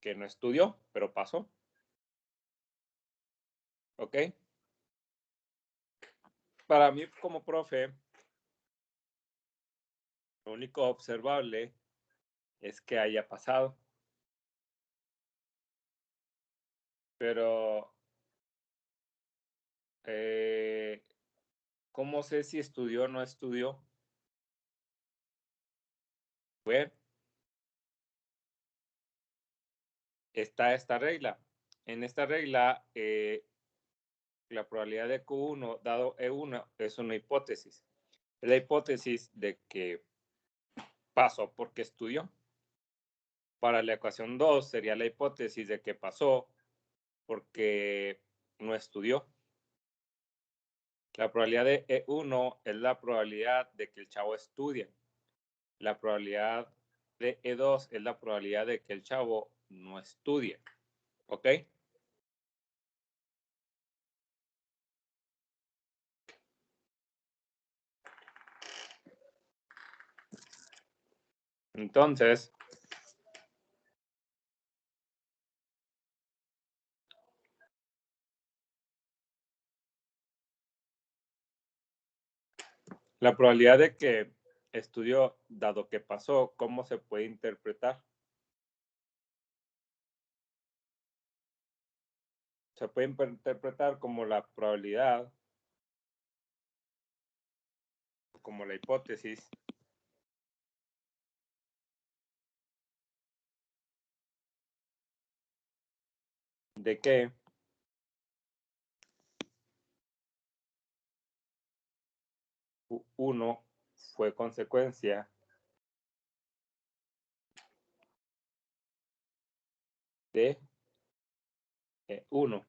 que no estudió, pero pasó. ¿Ok? Para mí como profe, lo único observable es que haya pasado. Pero, ¿cómo sé si estudió o no estudió? Bueno, está esta regla. En esta regla, la probabilidad de Q1 dado E1 es una hipótesis. Es la hipótesis de que pasó porque estudió. Para la ecuación 2 sería la hipótesis de que pasó porque no estudió. La probabilidad de E1 es la probabilidad de que el chavo estudie. La probabilidad de E2 es la probabilidad de que el chavo no estudie. ¿Ok? Entonces, la probabilidad de que estudió, dado que pasó, ¿cómo se puede interpretar? Se puede interpretar como la probabilidad, como la hipótesis de que uno fue consecuencia de 1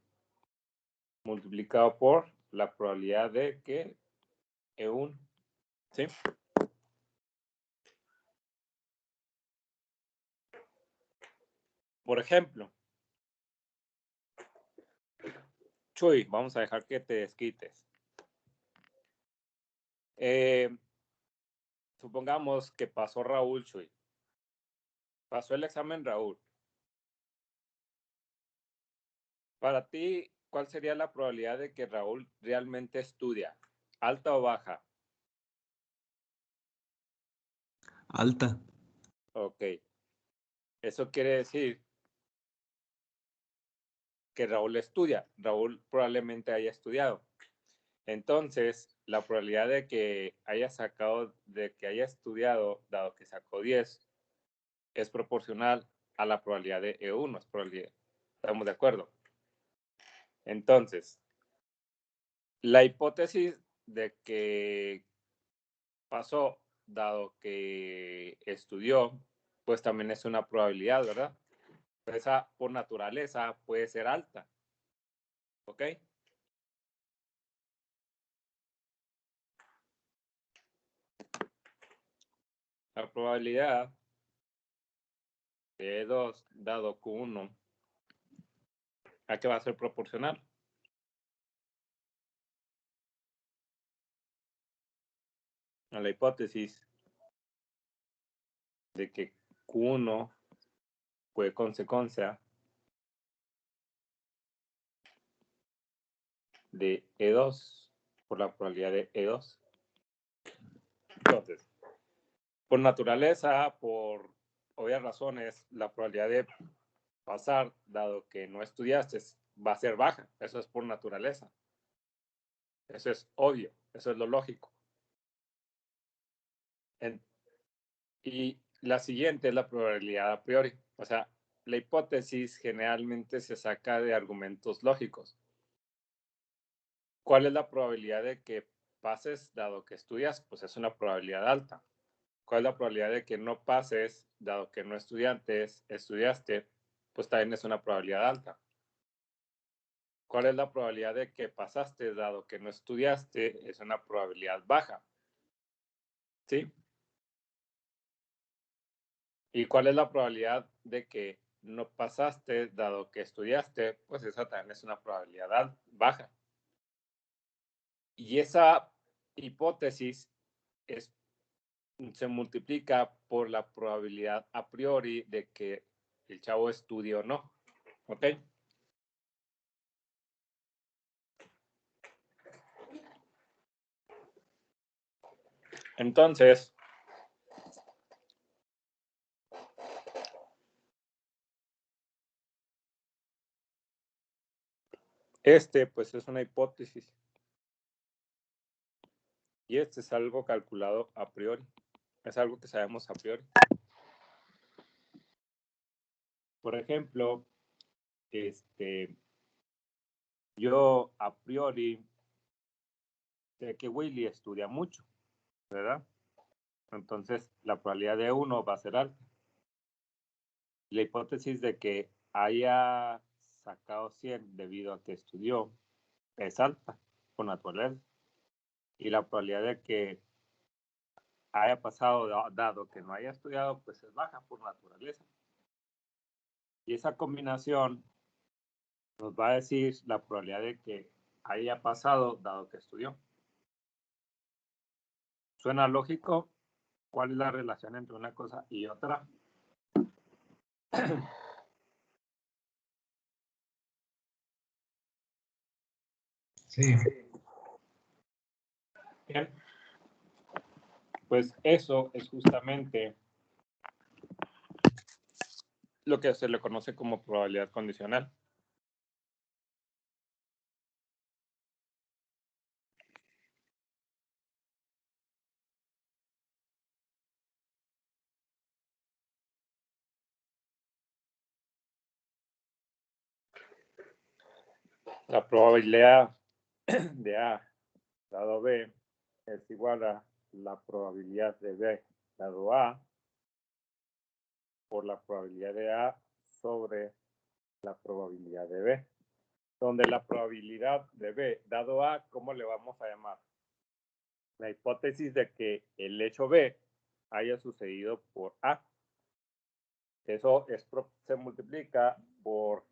multiplicado por la probabilidad de que E1, ¿sí? Por ejemplo, Chuy, vamos a dejar que te desquites. Supongamos que pasó Raúl, Chuy. Pasó el examen Raúl. Para ti, ¿cuál sería la probabilidad de que Raúl realmente estudia? ¿Alta o baja? Alta. Ok. Eso quiere decir que Raúl estudia. Raúl probablemente haya estudiado. Entonces, la probabilidad de que haya estudiado, dado que sacó 10, es proporcional a la probabilidad de E1. Es probabilidad. ¿Estamos de acuerdo? Entonces, la hipótesis de que pasó, dado que estudió, pues también es una probabilidad, ¿verdad? Esa por naturaleza puede ser alta. ¿Ok? La probabilidad de E2 dado Q1, ¿a qué va a ser proporcional? A la hipótesis de que Q1 fue consecuencia de E2 por la probabilidad de E2. Entonces, por naturaleza, por obvias razones, la probabilidad de pasar, dado que no estudiaste, va a ser baja. Eso es por naturaleza. Eso es obvio, eso es lo lógico. Y la siguiente es la probabilidad a priori. O sea, la hipótesis generalmente se saca de argumentos lógicos. ¿Cuál es la probabilidad de que pases dado que estudias? Pues es una probabilidad alta. ¿Cuál es la probabilidad de que no pases dado que no estudiaste? Pues también es una probabilidad alta. ¿Cuál es la probabilidad de que pasaste dado que no estudiaste? Es una probabilidad baja. ¿Sí? ¿Y cuál es la probabilidad de que no pasaste dado que estudiaste? Pues esa también es una probabilidad baja. Y esa hipótesis se multiplica por la probabilidad a priori de que el chavo estudie o no. ¿Ok? Entonces, pues es una hipótesis. Y este es algo calculado a priori. Es algo que sabemos a priori. Por ejemplo, yo a priori sé que Willy estudia mucho, ¿verdad? Entonces, la probabilidad de 1 va a ser alta. La hipótesis de que haya sacado 100 debido a que estudió es alta, por naturaleza. Y la probabilidad de que haya pasado dado que no haya estudiado, pues es baja por naturaleza. Y esa combinación nos va a decir la probabilidad de que haya pasado dado que estudió. ¿Suena lógico? ¿Cuál es la relación entre una cosa y otra? Sí. Bien. Pues eso es justamente lo que se le conoce como probabilidad condicional. La probabilidad de A dado B es igual a la probabilidad de B dado A por la probabilidad de A sobre la probabilidad de B. Donde la probabilidad de B dado A, ¿cómo le vamos a llamar? La hipótesis de que el hecho B haya sucedido por A. Eso se multiplica por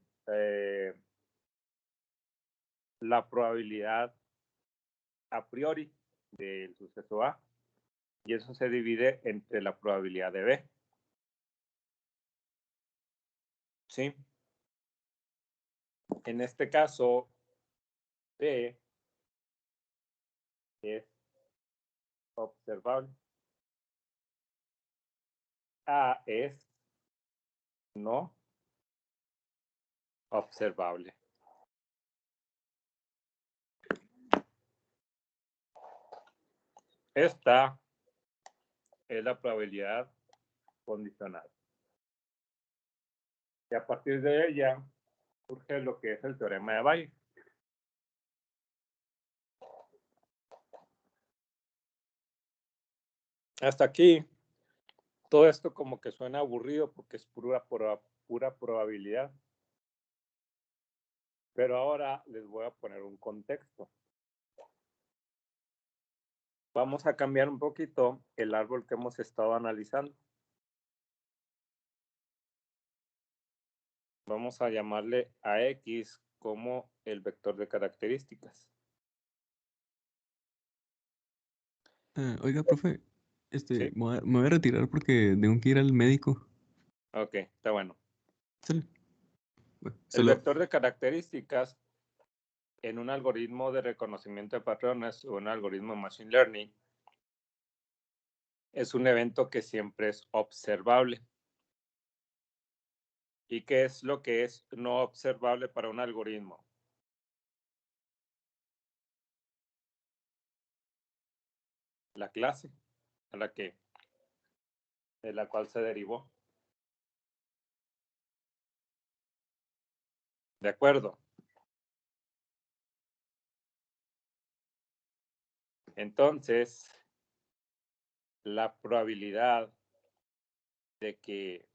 la probabilidad a priori del suceso A. Y eso se divide entre la probabilidad de B. ¿Sí? En este caso, B es observable. A es no observable. Esta es la probabilidad condicional. Y a partir de ella surge lo que es el teorema de Bayes. Hasta aquí, todo esto como que suena aburrido porque es pura probabilidad. Pero ahora les voy a poner un contexto. Vamos a cambiar un poquito el árbol que hemos estado analizando. Vamos a llamarle a X como el vector de características. Oiga, profe, ¿Sí? me voy a retirar porque tengo que ir al médico. Ok, está bueno. Sale. Bueno, El vector de características en un algoritmo de reconocimiento de patrones o un algoritmo de Machine Learning, es un evento que siempre es observable. ¿Y qué es lo que es no observable para un algoritmo? La clase de la cual se derivó. ¿De acuerdo? Entonces, la probabilidad de que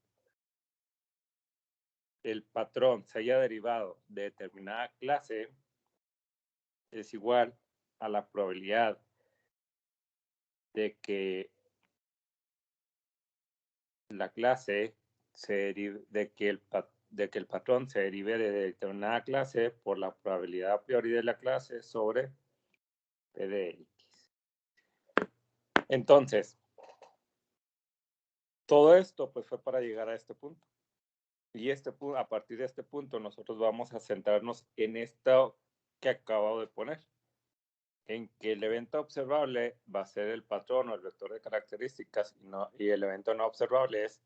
el patrón se haya derivado de determinada clase es igual a la probabilidad de que la clase se derive, de que el patrón se derive de determinada clase por la probabilidad a priori de la clase sobre P de X. Entonces, todo esto pues fue para llegar a este punto. Y a partir de este punto nosotros vamos a centrarnos en esto que acabo de poner, en que el evento observable va a ser el patrón o el vector de características y el evento no observable es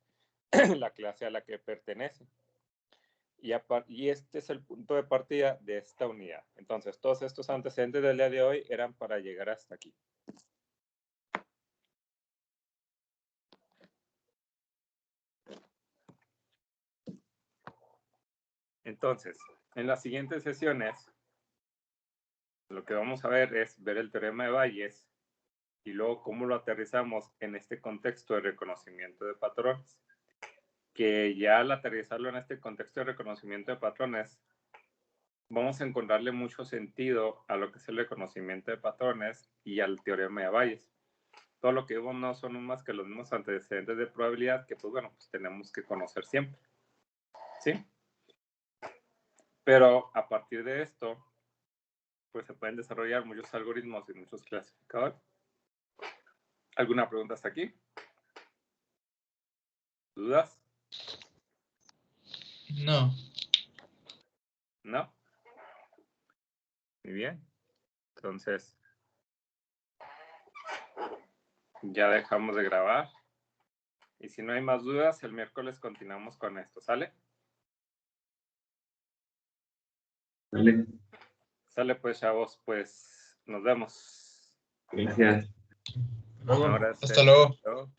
la clase a la que pertenece. Y este es el punto de partida de esta unidad. Entonces, todos estos antecedentes del día de hoy eran para llegar hasta aquí. Entonces, en las siguientes sesiones, lo que vamos a ver es ver el teorema de Bayes y luego cómo lo aterrizamos en este contexto de reconocimiento de patrones. Que ya al aterrizarlo en este contexto de reconocimiento de patrones, vamos a encontrarle mucho sentido a lo que es el reconocimiento de patrones y al teorema de Bayes. Todo lo que vemos no son más que los mismos antecedentes de probabilidad que, pues bueno, pues tenemos que conocer siempre. ¿Sí? Pero a partir de esto, pues se pueden desarrollar muchos algoritmos y muchos clasificadores. ¿Alguna pregunta hasta aquí? ¿Dudas? No. ¿No? Muy bien. Entonces, ya dejamos de grabar. Y si no hay más dudas, el miércoles continuamos con esto. ¿Sale? Dale. Sale pues, chavos. Pues nos vemos. Gracias. Luego. Ahora Hasta luego. Chao.